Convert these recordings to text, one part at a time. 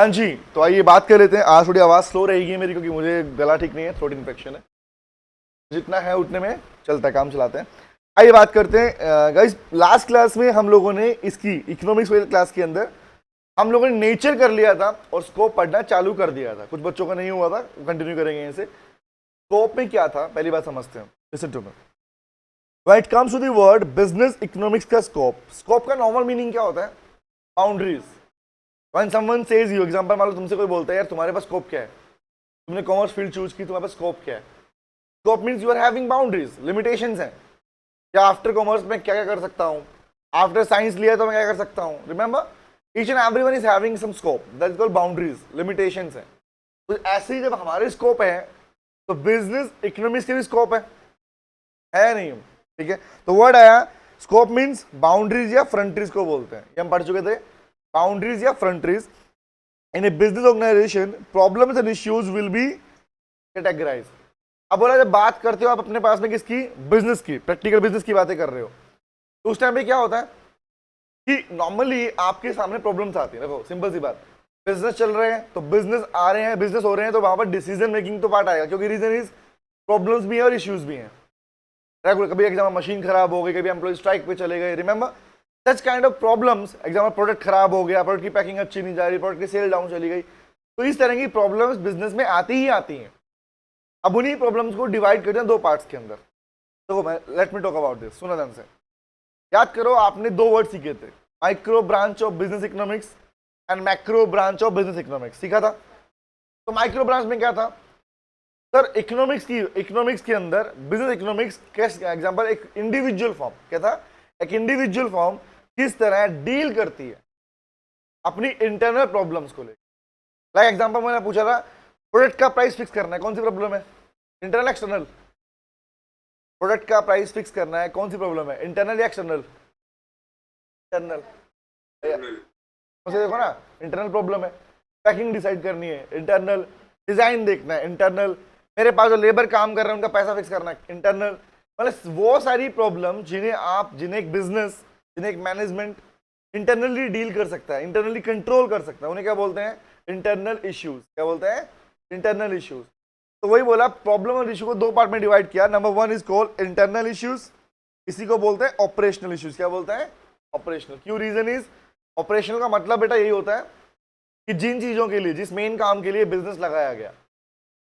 हाँ जी, तो आइए बात कर लेते हैं। आज थोड़ी आवाज़ स्लो रहेगी मेरी क्योंकि मुझे गला ठीक नहीं है, थ्रोट इन्फेक्शन है। जितना है उतने में चलता है, काम चलाते हैं। आइए बात करते हैं गाइस। लास्ट क्लास में हम लोगों ने इसकी इकोनॉमिक्स वाली क्लास के अंदर हम लोगों ने नेचर कर लिया था और स्कोप पढ़ना चालू कर दिया था। कुछ बच्चों का नहीं हुआ था, कंटिन्यू करेंगे यहीं से। स्कोप में क्या था पहली बात समझते हैं। Listen to me. When it comes to the word business economics का स्कोप का नॉर्मल मीनिंग क्या होता है? Boundaries. When someone says you, example मान लो तुमसे कोई बोलता है यार तुम्हारे पास स्कोप क्या है, तुमने कॉमर्स फील्ड चूज की, तुम्हारे पास स्कोप क्या है? Scope means you are having boundaries, limitations हैं। या आफ्टर कॉमर्स में क्या क्या कर सकता हूं, आफ्टर साइंस लिया तो मैं क्या कर सकता हूं। Remember, each and everyone is having some scope, that is called boundaries, limitations है। तो ऐसे ही जब हमारे स्कोप है तो बिजनेस इकोनॉमिक्स के भी स्कोप है नहीं? ठीक है, तो वर्ड आया स्कोप मींस बाउंड्रीज या फ्रंट्रीज को बोलते हैं, ये हम पढ़ चुके थे। बाउंड्रीज या frontiers in a business organisation, problems and issues will be categorise. अब बोला जब बात करते हो आप अपने पास में किसकी, बिजनेस की, प्रैक्टिकल बिजनेस की बातें कर रहे हो, तो उस टाइम पे क्या होता है कि नॉर्मली आपके सामने प्रॉब्लम्स आती है। देखो सिंपल सी बात, बिजनेस चल रहे हैं तो बिजनेस आ रहे हैं, बिजनेस हो रहे हैं, तो वहां पर डिसीजन मेकिंग तो पार्ट आएगा, क्योंकि रीजन इज प्रॉब्लम्स भी है और इश्यूज भी हैं। कभी एग्जाम मशीन खराब हो गई, कभी एम्प्लॉय स्ट्राइक पे चले गए, remember such kind of problems. Exam product खराब हो गया, प्रोडक्ट की पैकिंग अच्छी नहीं जा रही, प्रोडक्ट की सेल डाउन चली गई, तो इस तरह की प्रॉब्लम्स बिजनेस में आती ही आती हैं। अब उन्हीं प्रॉब्लम्स को डिवाइड करते हैं दो पार्ट्स के अंदर। तो let me talk about this, सुनो ध्यान से। याद करो आपने दो वर्ड सीखे थे, micro branch of business economics and macro branch of business economics सीखा था। तो माइक्रो ब्रांच में क्या था सर, इकोनॉमिक्स के अंदर बिजनेस इकोनॉमिक्स कैसे, एग्जांपल एक इंडिविजुअल फॉर्म क्या था, एक इंडिविजुअल फॉर्म किस तरह डील करती है अपनी इंटरनल प्रॉब्लम्स को लेकर। लाइक एग्जांपल मैंने पूछा था प्रोडक्ट का प्राइस फिक्स करना है, कौन सी प्रॉब्लम है? Internal external? प्रोडक्ट का प्राइस फिक्स करना है, कौन सी प्रॉब्लम है, इंटरनल या एक्सटर्नल? इंटरनल। देखो ना, इंटरनल प्रॉब्लम है। पैकिंग डिसाइड करनी है, इंटरनल। डिजाइन देखना है, इंटरनल। मेरे पास जो लेबर काम कर रहे हैं उनका पैसा फिक्स करना है, इंटरनल। मतलब वो सारी प्रॉब्लम जिन्हें एक बिजनेस, जिन्हें एक मैनेजमेंट इंटरनली डील कर सकता है, इंटरनली कंट्रोल कर सकता है, उन्हें क्या बोलते हैं? Internal issues. क्या बोलते हैं? Internal issues. तो वही बोला, प्रॉब्लम और इश्यू को दो पार्ट में डिवाइड किया। Number one is called internal issues, इसी को बोलते हैं ऑपरेशनल इश्यूज। क्या बोलते हैं? ऑपरेशनल। क्यों? रीजन इज, ऑपरेशनल का मतलब बेटा यही होता है कि जिन चीजों के लिए, जिस मेन काम के लिए बिजनेस लगाया गया,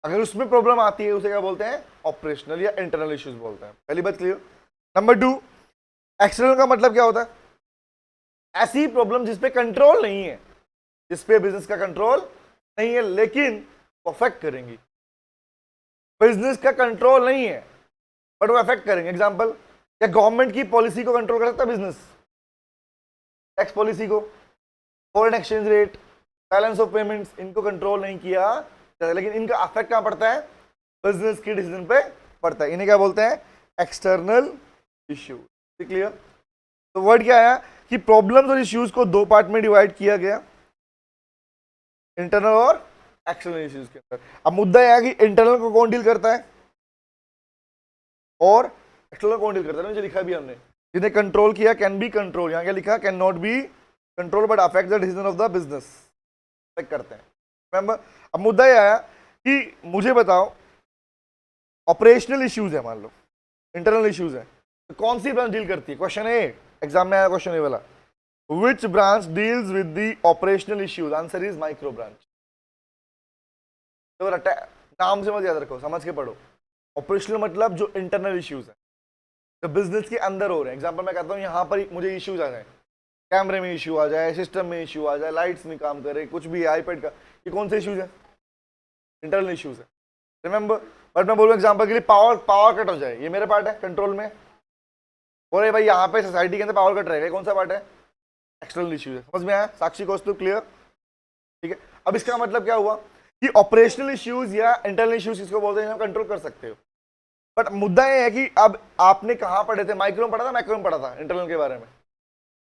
अगर उसमें प्रॉब्लम आती है उसे क्या बोलते हैं? ऑपरेशनल या इंटरनल इश्यूज बोलते हैं। पहली बात क्लियर। नंबर टू, एक्सटर्नल का मतलब क्या होता है? ऐसी प्रॉब्लम जिसपे कंट्रोल नहीं है, जिसपे बिजनेस का कंट्रोल नहीं है लेकिन वो अफेक्ट करेंगी। बिजनेस का कंट्रोल नहीं है बट वो अफेक्ट करेंगे। एग्जांपल, क्या गवर्नमेंट की पॉलिसी को कंट्रोल कर सकता है बिजनेस? टैक्स पॉलिसी को, foreign exchange rate, balance of payments, इनको कंट्रोल नहीं किया, लेकिन इनका अफेक्ट कहां पड़ता है? बिजनेस की डिसीजन पे पड़ता है। इन्हें क्या बोलते हैं? External issue. क्लियर? तो वर्ड क्या आया कि प्रॉब्लम्स और इश्यूज को दो पार्ट में डिवाइड किया गया, इंटरनल और एक्सटर्नल इश्यूज के अंदर। अब मुद्दा यह है कि इंटरनल को कौन डील करता है और एक्सटर्नल कौन डील करता है। नीचे लिखा भी हमने, जिन्हें कंट्रोल किया कैन बी कंट्रोल, यहां क्या लिखा? Can not be control but affect the decision of the business, affect करते हैं। रिमेंबर, अब मुद्दा यह आया कि मुझे बताओ ऑपरेशनल इश्यूज है, मान लो इंटरनल इश्यूज है, तो कौन सी ब्रांच डील करती है? क्वेश्चन ए, एग्जाम में आया क्वेश्चन ए वाला, which branch deals with the operational issues? Answer is micro branch. तो नाम से मत याद रखो, समझ के पढ़ो। ऑपरेशनल मतलब जो इंटरनल इश्यूज है, जो बिजनेस के अंदर हो रहे हैं। एग्जांपल मैं कहता हूँ यहाँ पर मुझे इश्यूज आ जाए, कैमरे में इश्यू आ जाए, सिस्टम में इश्यू आ जाए, लाइट्स नहीं काम करे, कुछ भी आईपैड का, ये कौन से इश्यूज है? इंटरनल इश्यूज है। रिमेंबर, बट मैं बोलूँ एग्जांपल के लिए पावर कट हो जाए, ये मेरे पार्ट है कंट्रोल में। बोले भाई यहाँ पे सोसाइटी के अंदर पावर कट रहेगा, कौन सा पार्ट है? एक्सटर्नल इश्यूज है। समझ में आया? साक्षी कौस्तुभ, क्लियर? ठीक है। अब इसका मतलब क्या हुआ कि ऑपरेशनल इश्यूज या इंटरनल इश्यूज किसको बोलते हैं? कंट्रोल कर सकते हो। बट मुद्दा ये है कि अब आपने कहाँ पढ़े थे? माइक्रो में पढ़ा था, मैक्रो में पढ़ा था? इंटरनल के बारे में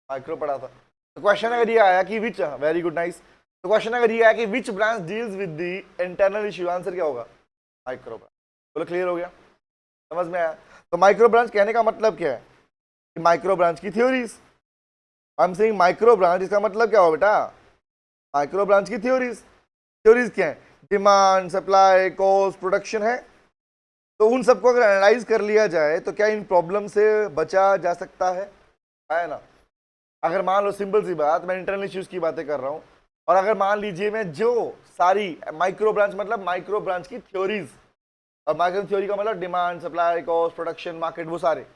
माइक्रो पढ़ा था। तो क्वेश्चन अगर ये आया कि विच, वेरी गुड, नाइस। तो क्वेश्चन अगर ये आया कि which branch deals with the internal issue, answer क्या होगा? Micro branch. बोलो क्लियर हो गया? समझ में आया? तो माइक्रो ब्रांच कहने का मतलब क्या है कि माइक्रो ब्रांच की theories. I am saying micro branch, इसका मतलब क्या हो बेटा? माइक्रो ब्रांच की थ्योरीज क्या है? डिमांड, सप्लाई, कॉस्ट, प्रोडक्शन है। तो उन सबको अगर एनालाइज कर लिया जाए तो क्या इन प्रॉब्लम से बचा जा सकता है ना? अगर मान लो सिंपल सी बात, मैं इंटरनल इश्यूज की बातें कर रहा हूं, और अगर मान लीजिए मैं जो सारी माइक्रो ब्रांच मतलब माइक्रो ब्रांच की थ्योरीज, और माइक्रो थ्योरी का मतलब demand, supply, cost, production, market, वो सारे,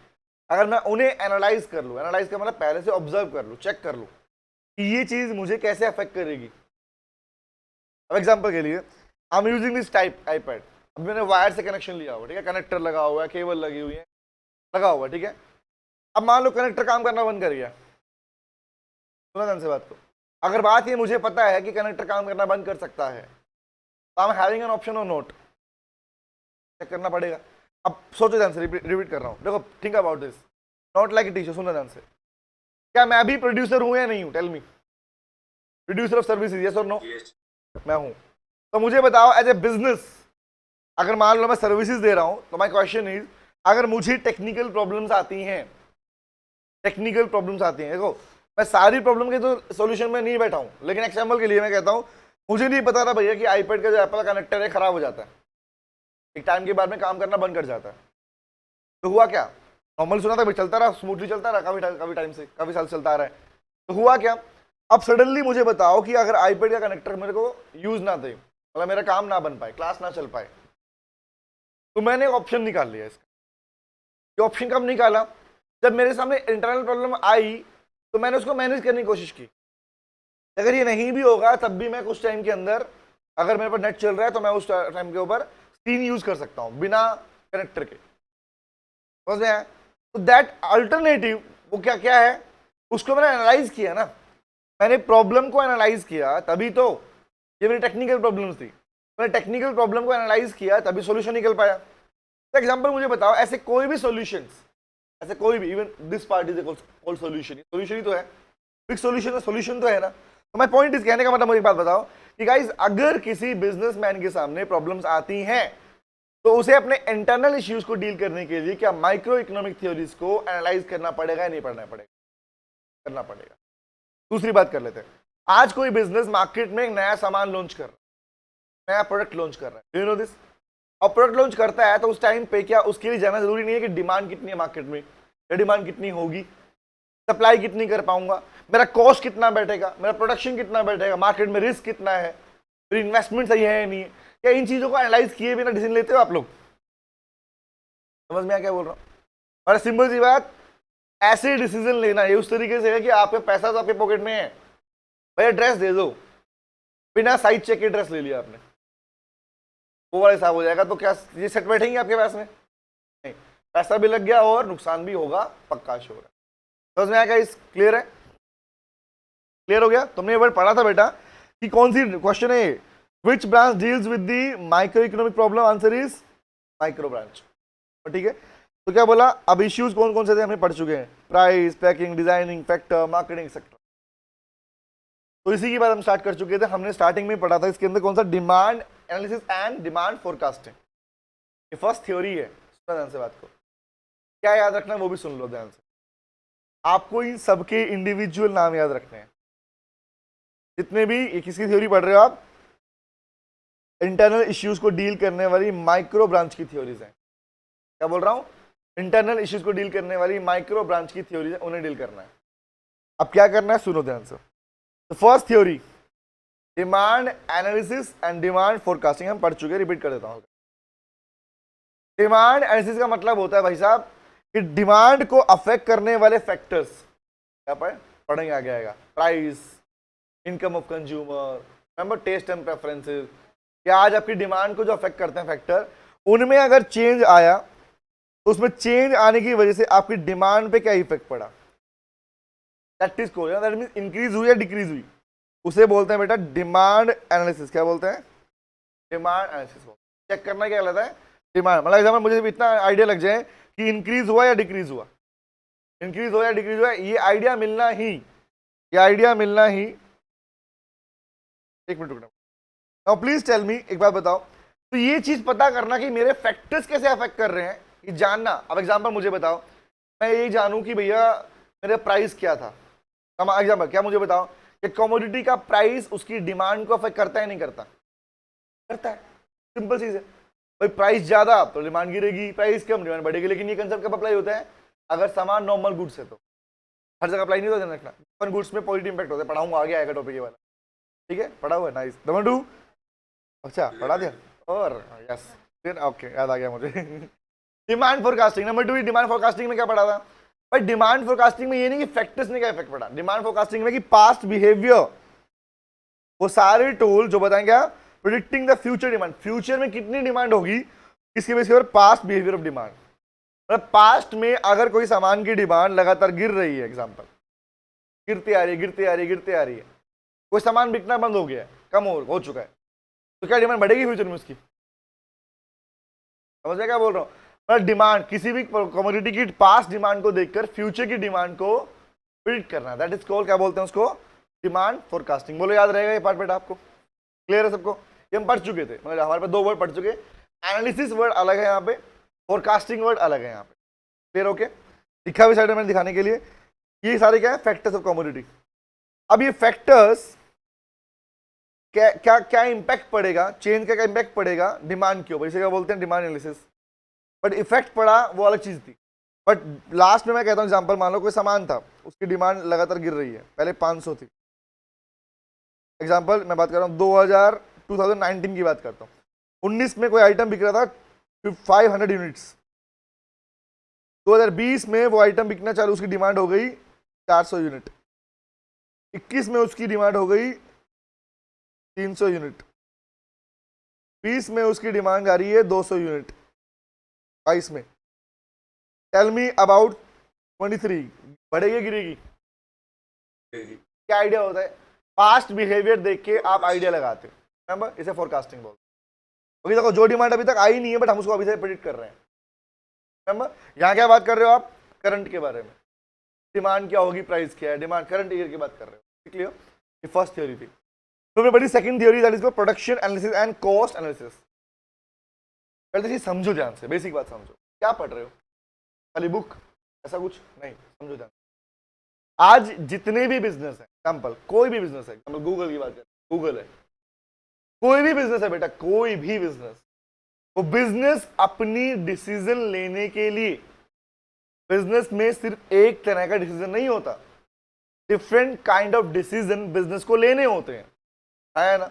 अगर मैं उन्हें एनालाइज कर लूँ, एनालाइज का मतलब पहले से ऑब्जर्व कर लूँ, चेक कर लूँ कि ये चीज मुझे कैसे अफेक्ट करेगी। अब एग्जांपल के लिए I am using this type iPad, अब मैंने वायर से कनेक्शन लिया हुआ, ठीक है, कनेक्टर लगा हुआ है, केबल लगी हुई है, लगा हुआ है, ठीक है। अब मान लो कनेक्टर काम करना बंद कर गया, सुना ध्यान से बात को। अगर बात ये मुझे पता है कि कनेक्टर काम करना बंद कर सकता है, तो I am having an option और नोट, चेक करना पड़ेगा। अब सोचो ध्यान से, रिपीट कर रहा हूँ, देखो think about this, not like a teacher, सुनो ध्यान से। क्या मैं भी प्रोड्यूसर हूं या नहीं हूं? Tell me, producer of services, yes और नो? मैं हूं। तो मुझे बताओ एज ए बिजनेस, अगर मान लो मैं सर्विसेज दे रहा हूं, तो माय क्वेश्चन इज, अगर मुझे टेक्निकल प्रॉब्लम्स आती हैं, टेक्निकल प्रॉब्लम्स आती हैं, देखो मैं सारी प्रॉब्लम के तो सॉल्यूशन में नहीं बैठा हूं, लेकिन एग्जांपल के लिए मैं कहता हूं, मुझे नहीं पता था भैया कि आईपैड का जो एप्पल का कनेक्टर है खराब हो जाता है, एक टाइम के बाद में काम करना बंद कर जाता है। तो हुआ क्या? नॉर्मल सुना था भाई, चलता रहा, स्मूथली चलता रहा, काफी टाइम से, काफी साल चलता आ रहा है। तो हुआ क्या? अब सडनली मुझे बताओ कि अगर आईपैड का कनेक्टर मेरे को यूज ना दे, मतलब मेरा काम ना बन पाए, क्लास ना चल पाए, तो मैंने एक ऑप्शन निकाल लिया इसका। ये ऑप्शन कब निकाला? जब मेरे सामने इंटरनल प्रॉब्लम आई, तो मैंने उसको मैनेज करने की कोशिश की। अगर ये नहीं भी होगा तब भी मैं कुछ टाइम के अंदर, अगर मेरे पर नेट चल रहा है, तो मैं उस टाइम के ऊपर स्क्रीन यूज कर सकता हूँ बिना कनेक्टर के, समझ में आया? तो दैट अल्टरनेटिव वो क्या क्या है, उसको मैंने एनालाइज किया ना, मैंने प्रॉब्लम को एनालाइज किया, तभी तो ये मेरी टेक्निकल प्रॉब्लम्स थी, मैंने टेक्निकल प्रॉब्लम को एनालाइज किया, तभी सॉल्यूशन निकल पाया। तो एग्जांपल मुझे बताओ, ऐसे कोई भी सॉल्यूशंस, ऐसे कोई भी, even this part is called solution, solution ही तो है, बिग सॉल्यूशन, सॉल्यूशन तो है ना। तो माय पॉइंट इज, कहने का मतलब मुझे एक बात बताओ कि गाइस, अगर किसी बिजनेसमैन के सामने प्रॉब्लम्स आती हैं, तो उसे अपने इंटरनल इश्यूज को डील करने के लिए क्या माइक्रो इकोनॉमिक थ्योरीज को एनालाइज करना पड़ेगा या नहीं पढ़ना पड़ेगा? करना पड़ेगा। दूसरी बात कर लेते हैं, आज कोई बिजनेस मार्केट में एक नया सामान लॉन्च कर रहा है, नया प्रोडक्ट लॉन्च कर रहा है, यू नो दिस, और प्रोडक्ट लॉन्च करता है, तो उस टाइम पे क्या उसके लिए जाना जरूरी नहीं है कि डिमांड कितनी है मार्केट में, या डिमांड कितनी होगी, सप्लाई कितनी कर पाऊंगा, मेरा कॉस्ट कितना बैठेगा, मेरा प्रोडक्शन कितना बैठेगा, मार्केट में रिस्क कितना है, फिर इन्वेस्टमेंट सही है या नहीं है, क्या इन चीजों को एनालाइज किए बिना डिसीजन लेते हो आप लोग? समझ में आ क्या बोल रहा हूँ? और सिंपल सी बात, ऐसे डिसीजन लेना ये उस तरीके से है कि आपके पैसा तो आपके पॉकेट में है, भैया ड्रेस दे दो, बिना साइज चेक के ड्रेस ले लिया आपने, वो वाला हिसाब हो जाएगा, तो क्या ये सेट बैठेंगे आपके पास में? नहीं, पैसा भी लग गया और नुकसान भी होगा, पक्का श्योर है। समझ में आएगा? इस क्लियर है? क्लियर हो गया? तुमने ये वर्ड पढ़ा था बेटा कि कौन सी, क्वेश्चन है which branch deals with the micro economic problem, answer is micro branch, ठीक है। तो क्या बोला, अब इश्यूज कौन कौन से थे हमने पढ़ चुके हैं, price, packing, designing, factor, marketing, sector. तो इसी की बात हम स्टार्ट कर चुके थे, हमने स्टार्टिंग में पढ़ा था इसके अंदर कौन सा, demand analysis and demand forecasting, ये फर्स्ट थ्योरी है। सुना ध्यान से बात को, क्या याद रखना है वो भी सुन लो ध्यान से, आपको इन सबके इंडिविजुअल नाम याद रखने हैं, जितने भी ये किसकी थ्योरी पढ़ रहे हो आप, इंटरनल इश्यूज को डील करने वाली माइक्रो ब्रांच की थ्योरीज हैं। क्या बोल रहा हूं? इंटरनल इश्यूज को डील करने वाली माइक्रो ब्रांच की थ्योरीज है, उन्हें डील करना है। अब क्या करना है, सुनो ध्यान से। तो first theory, demand analysis and demand forecasting, हम पढ़ चुके, रिपीट कर देता हूं। डिमांड एनालिसिस का मतलब होता है भाई साहब कि डिमांड को अफेक्ट करने वाले फैक्टर्स, क्या पढ़ेंगे आगे आएगा, price, income of consumer, remember taste and preferences, या आज आपकी डिमांड को जो अफेक्ट करते हैं फैक्टर, उनमें अगर चेंज आया तो उसमें चेंज आने की वजह से आपकी डिमांड पे क्या इफेक्ट पड़ा, that is called, that means increase हुई या डिक्रीज हुई, उसे बोलते हैं बेटा डिमांड एनालिसिस। क्या बोलते हैं? Demand analysis. चेक करना क्या कहलाता है, डिमांड, मतलब एग्जाम्पल मुझे इतना आइडिया लग जाए कि इंक्रीज हुआ या डिक्रीज हुआ, इंक्रीज हुआ या डिक्रीज हुआ, ये आइडिया मिलना ही, ये आइडिया मिलना ही, एक मिनट रुकना, नाउ प्लीज टेल मी, एक बात बताओ, तो ये चीज पता करना कि मेरे फैक्टर्स कैसे अफेक्ट कर रहे हैं, ये जानना। अब एग्जांपल मुझे बताओ, मैं ये जानूं कि भैया मेरा प्राइस क्या था, एग्जांपल क्या, मुझे बताओ कि कमोडिटी का प्राइस उसकी डिमांड को अफेक्ट करता है नहीं करता? करता है। सिंपल चीज है भाई, प्राइस ज्यादा तो डिमांड गिरेगी, प्राइस कम डिमांड बढ़ेगी। लेकिन ये कंसेप्ट कब अप्लाई होता है? अगर सामान नॉर्मल गुड्स है तो। हर जगह अप्लाई नहीं होता, ध्यान रखना। नॉर्मल गुड्स में पॉजिटिव इंपैक्ट होता है। पढ़ाऊंगा, आगे आएगा टॉपिक ये वाला, ठीक है? पढ़ा हुआ है, नाइस। नंबर 2, अच्छा पढ़ा दिया, और यस फिर ओके, याद आ गया मुझे। Demand forecasting. Number 2, demand forecasting में क्या पढ़ा था भाई? डिमांड फोरकास्टिंग में ये नहीं कि फैक्टर्स ने क्या इफेक्ट पड़ा, डिमांड फोरकास्टिंग में कि पास्ट बिहेवियर, वो सारे टूल जो बताएंगे क्या, predicting the future demand, future में कितनी डिमांड होगी इसके बेस पर पास्ट बिहेवियर ऑफ डिमांड। मतलब पास्ट में अगर कोई सामान की डिमांड लगातार गिर रही है, एग्जांपल गिरती आ रही है, गिरती आ रही है, गिरती आ रही है, कोई सामान बिकना बंद हो गया है, कम हो चुका है, तो क्या डिमांड बढ़ेगी फ्यूचर में उसकी? समझ में क्या बोल रहा हूँ? मतलब डिमांड, किसी भी कमोडिटी की पास्ट डिमांड को देखकर फ्यूचर की डिमांड को प्रिडिक्ट करना, दैट इज कॉल्ड, क्या बोलते हैं उसको? Demand forecasting. बोलो, याद रहेगा ये पार्ट बेटा आपको? क्लियर है सबको? ये हम पढ़ चुके थे, मतलब हमारे पास 2 वर्ड पढ़ चुके। एनालिसिस वर्ड अलग है यहाँ पे, फोरकास्टिंग वर्ड अलग है यहाँ पे। क्लियर? ओके, लिखा हुआ साइड में दिखाने के लिए, ये सारे क्या है? Factors of commodity. अब ये फैक्टर्स क्या क्या क्या इंपैक्ट पड़ेगा, चेंज का क्या इंपैक्ट पड़ेगा डिमांड के ऊपर, इसे क्या बोलते हैं? Demand analysis. बट इफेक्ट पड़ा वो अलग चीज थी। बट लास्ट में मैं कहता हूँ एग्जांपल, मान लो कोई सामान था, उसकी डिमांड लगातार गिर रही है, पहले 500 थी, एग्जांपल मैं बात कर रहा हूँ 2019 की बात करता हूँ। 19 में कोई आइटम बिक रहा था 500 यूनिट्स, 2020 में वो आइटम बिकना चालू, उसकी डिमांड हो गई 400 यूनिट, 21 में उसकी डिमांड हो गई 300 यूनिट, 20 में उसकी डिमांड आ रही है 200 यूनिट, 22 में। टेल मी अबाउट 23, बढ़ेगी गिरेगी? क्या आइडिया होता है? पास्ट बिहेवियर देख के आप आइडिया लगाते हो, रिमेंबर, इसे फोरकास्टिंग बोलते हैं। अभी देखो जो डिमांड अभी तक आई नहीं है बट हम उसको अभी से प्रेडिक्ट कर रहे हैं, रिमेंबर। यहाँ क्या बात कर रहे हो आप? करंट के बारे में, डिमांड क्या होगी, प्राइस क्या है, डिमांड करंट ईयर की बात कर रहे हो। क्लियर? ये फर्स्ट थ्योरी थी। तो बड़ी second theory, that is called production analysis and cost analysis. पहले तो समझो ध्यान से, बेसिक बात समझो। क्या पढ़ रहे हो? खाली बुक? ऐसा कुछ नहीं, समझो ध्यान। आज जितने भी बिजनेस है, एग्जांपल कोई भी बिजनेस है, एग्जांपल गूगल की बात करें, गूगल है, कोई भी बिजनेस है बेटा, कोई भी बिजनेस, वो बिजनेस अपनी डिसीजन लेने के लिए, बिजनेस में सिर्फ एक तरह का डिसीजन नहीं होता, different kind of decision business को लेने होते हैं, है ना?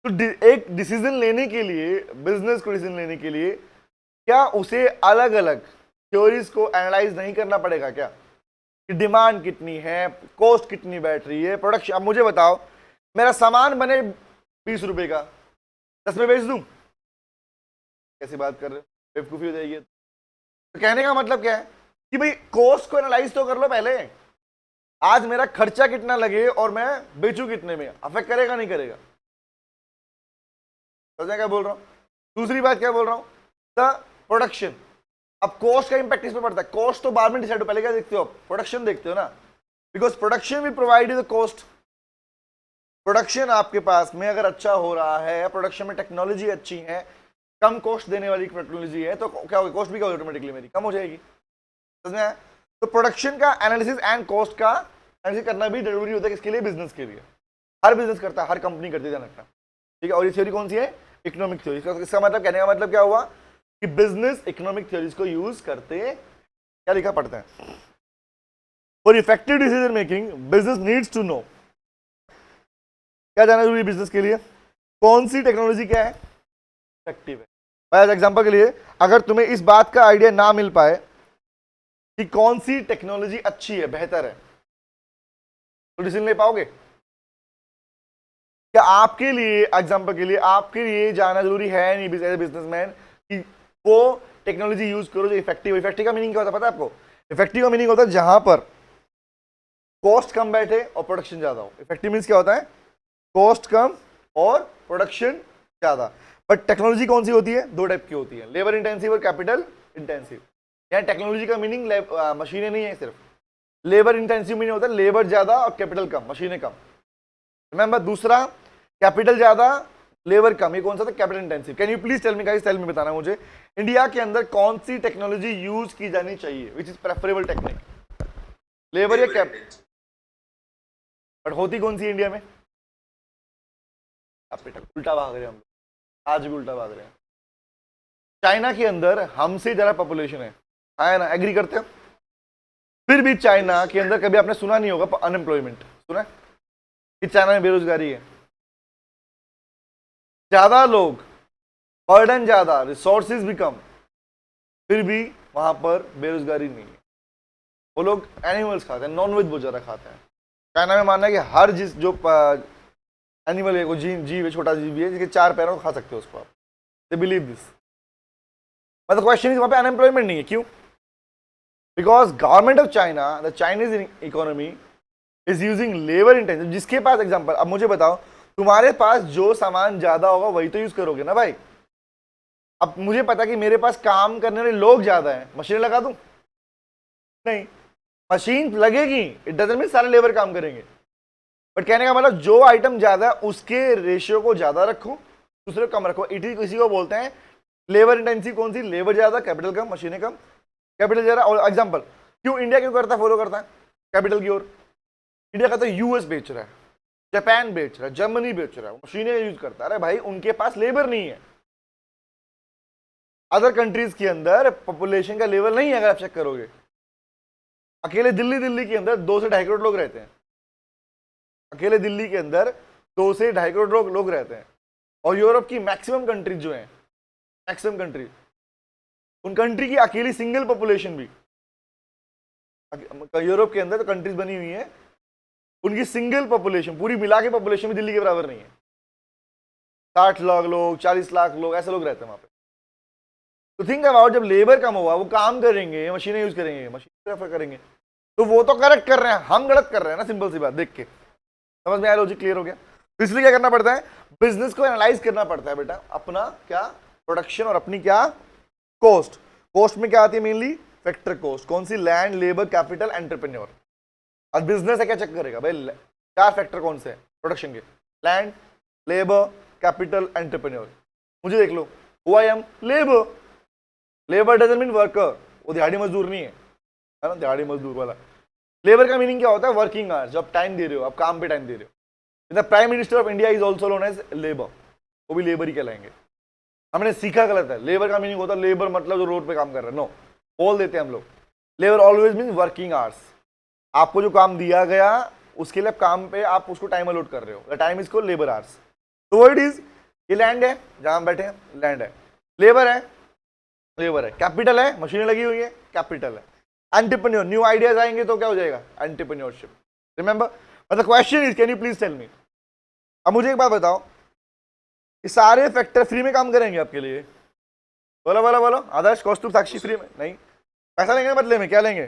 तो एक डिसीजन लेने के लिए, बिजनेस को डिसीजन लेने के लिए क्या उसे अलग अलग थ्योरीज को एनालाइज नहीं करना पड़ेगा क्या? कि डिमांड कितनी है, कॉस्ट कितनी बैठ रही है, प्रोडक्शन। अब मुझे बताओ, मेरा सामान बने 20 रुपए का, 10 में बेच दूं? कैसी बात कर रहे हो, बेवकूफी हो जाएगी। तो कहने का मतलब क्या है कि भाई कॉस्ट को एनालाइज तो कर लो पहले। आज मेरा खर्चा कितना लगे और मैं बेचूं कितने में, अफेक्ट करेगा नहीं करेगा? समझे क्या बोल रहा हूं? दूसरी बात क्या बोल रहा हूं, द प्रोडक्शन। अब कॉस्ट का इंपैक्ट इस पर पड़ता है। कॉस्ट तो बाद में डिसाइड हो, पहले क्या देखते हो? प्रोडक्शन देखते हो ना, because production will provide the cost. Production आपके पास में अगर अच्छा हो रहा है, प्रोडक्शन में टेक्नोलॉजी अच्छी है, कम कॉस्ट देने वाली टेक्नोलॉजी है, तो क्या होगी? कॉस्ट भी क्या ऑटोमेटिकली मेरी कम हो जाएगी। समझ में आया? तो प्रोडक्शन का एनालिसिस एंड कॉस्ट का एनालिसिस करना भी जरूरी होता है। किसके लिए? बिजनेस के लिए। हर बिजनेस करता है, हर कंपनी करती है, ध्यान रखना, ठीक है? और ये थ्योरी कौन सी है? Economic theory. इसका मतलब, कहने का मतलब क्या हुआ कि बिजनेस इकोनॉमिक थ्योरीज को यूज करते, क्या लिखा पढ़ते हैं? For effective decision making business needs to know, क्या जानना जरूरी बिजनेस के लिए? कौन सी टेक्नोलॉजी क्या है? इफेक्टिव है। एज एग्जांपल के लिए, अगर तुम्हें इस बात का आइडिया ना मिल पाए कि कौन सी टेक्नोलॉजी अच्छी है, बेहतर है, तो डिसीजन ले पाओगे? क्या आपके लिए, एग्जांपल के लिए, आपके लिए जानना जरूरी है नहीं एज ए बिजनेसमैन कि वो टेक्नोलॉजी यूज करो जो इफेक्टिव? इफेक्टिव का मीनिंग क्या होता है पता है आपको? इफेक्टिव का मीनिंग होता है जहां पर कॉस्ट कम बैठे और प्रोडक्शन ज्यादा हो। इफेक्टिव मीन्स क्या होता है? कॉस्ट कम और प्रोडक्शन ज्यादा। बट टेक्नोलॉजी कौन सी होती है? 2 टाइप की होती है, लेबर इंटेंसिव और कैपिटल इंटेंसिव। यहाँ टेक्नोलॉजी का मीनिंग मशीनें नहीं है, सिर्फ लेबर इंटेंसिव मीनिंग होता है लेबर ज्यादा और कैपिटल कम, मशीनें कम। रिमेंबर, दूसरा कैपिटल ज्यादा लेबर कम, ये कौन सा था? Capital intensive. Can you please tell me guys, tell me, बताना मुझे, इंडिया के अंदर कौन सी टेक्नोलॉजी यूज की जानी चाहिए, which is preferable technique, labour या कैपिटल? बट होती कौन सी इंडिया में? अब बेटा उल्टा भाग रहे हैं हम लोग, आज भी उल्टा भाग रहे हैं। चाइना के अंदर हमसे ज्यादा पॉपुलेशन है ना, एग्री करते हो? फिर भी चाइना के अंदर कभी आपने सुना नहीं होगा अनएम्प्लॉयमेंट, सुना है कि चाइना में बेरोजगारी है? ज्यादा लोग, बर्डन ज्यादा, रिसोर्सेज भी कम, फिर भी वहां पर बेरोजगारी नहीं है। वो लोग एनिमल्स खाते हैं, नॉनवेज बहुत ज्यादा खाते हैं। चाइना में मानना है कि हर जिस जो एनिमल है, वो जीव है, छोटा जीव है जिसके 4 पैरों को खा सकते हो उसको आप। They believe this. मतलब क्वेश्चन इज वहां पे अनएम्प्लॉयमेंट नहीं है, क्यों? Because government of China, the Chinese economy is using labour intensive. जिसके पास एग्जांपल, अब मुझे बताओ, तुम्हारे पास जो सामान ज्यादा होगा वही तो यूज करोगे ना भाई। अब मुझे पता कि मेरे पास काम करने वाले लोग ज्यादा हैं, मशीन लगा दूं? नहीं, मशीन लगेगी, इट डजंट मीन सारे लेबर काम करेंगे, बट कहने का मतलब जो आइटम ज्यादा है उसके रेशियो को ज्यादा रखो, दूसरे को कम रखो। इसी को बोलते हैं लेबर इंटेंसिव। कौन सी? लेबर ज्यादा, कैपिटल कम, मशीनें कम, कैपिटल ज्यादा। और एग्जांपल, क्यों इंडिया क्यों करता है, फॉलो करता है कैपिटल की ओर? इंडिया कहता है यूएस बेच रहा है, जापान बेच रहा है, जर्मनी बेच रहा है, मशीनें यूज करता है। अरे भाई उनके पास लेबर नहीं है। अदर कंट्रीज के अंदर पॉपुलेशन का लेवल नहीं है, अगर आप चेक करोगे। अकेले दिल्ली के अंदर 2 से 2.5 करोड़ लोग रहते हैं। अकेले दिल्ली के अंदर 2 से 2.5 करोड़ लोग रहते हैं। और यूरोप की मैक्सिमम कंट्रीज जो है, मैक्सिमम कंट्री, उन कंट्री की अकेली सिंगल पॉपुलेशन भी, यूरोप के अंदर तो कंट्रीज बनी हुई है, उनकी सिंगल पॉपुलेशन पूरी मिला के पॉपुलेशन भी दिल्ली के बराबर नहीं है। 60 लाख लोग, 40 लाख लोग, ऐसे लोग रहते हैं वहां पे। तो थिंक अबाउट, जब लेबर कम हुआ, वो काम करेंगे, मशीनें यूज करेंगे, मशीन प्रेफर करेंगे, तो वो तो करेक्ट कर रहे हैं, हम गलत कर रहे हैं ना। सिंपल सी बात, देख के समझ में आया, लॉजिक क्लियर हो गया? तो इसलिए क्या करना पड़ता है, बिजनेस को एनालाइज करना पड़ता है बेटा, अपना क्या प्रोडक्शन और अपनी क्या कॉस्ट। कॉस्ट में क्या आती है मेनली? Factor cost. कौन सी? Land, labour, capital, entrepreneur. और बिजनेस है क्या चेक करेगा भाई, 4 फैक्टर कौन से हैं प्रोडक्शन के? Land, labour, capital, entrepreneur. मुझे देख लो, who I am? Labour. Labour doesn't mean worker, वो दिहाड़ी मजदूर नहीं है ना, दिहाड़ी मजदूर वाला। लेबर का मीनिंग क्या होता है? वर्किंग आवर्स, जो आप टाइम दे रहे हो, आप काम पे टाइम दे रहे हो। The prime minister of India is also known as labour, वो भी लेबर ही कहलाएंगे। हमने सीखा गलत है, लेबर का मीनिंग होता है लेबर मतलब जो रोड पे काम कर रहे हैं, नो, बोल देते हैं हम लोग। Labour always mean working hours. आपको जो काम दिया गया उसके लिए काम पे आप उसको टाइम अलॉट कर रहे हो, the time is called labour hours. तो वर्ड इज, ये लैंड है जहां हम बैठे हैं, लैंड है। लेबर है, लेबर है। कैपिटल है, मशीनें लगी हुई है, कैपिटल है। एंटरप्रेन्योर, न्यू आइडियाज आएंगे तो क्या हो जाएगा? Entrepreneurship. Remember, but the question is, can you please tell me, अब मुझे एक बात बताओ, ये सारे फैक्टर फ्री में काम करेंगे आपके लिए? बोलो बोलो बोलो, आदर्श, कौस्तुभ, साक्षी, फ्री में नहीं, पैसा लेंगे बदले में। क्या लेंगे?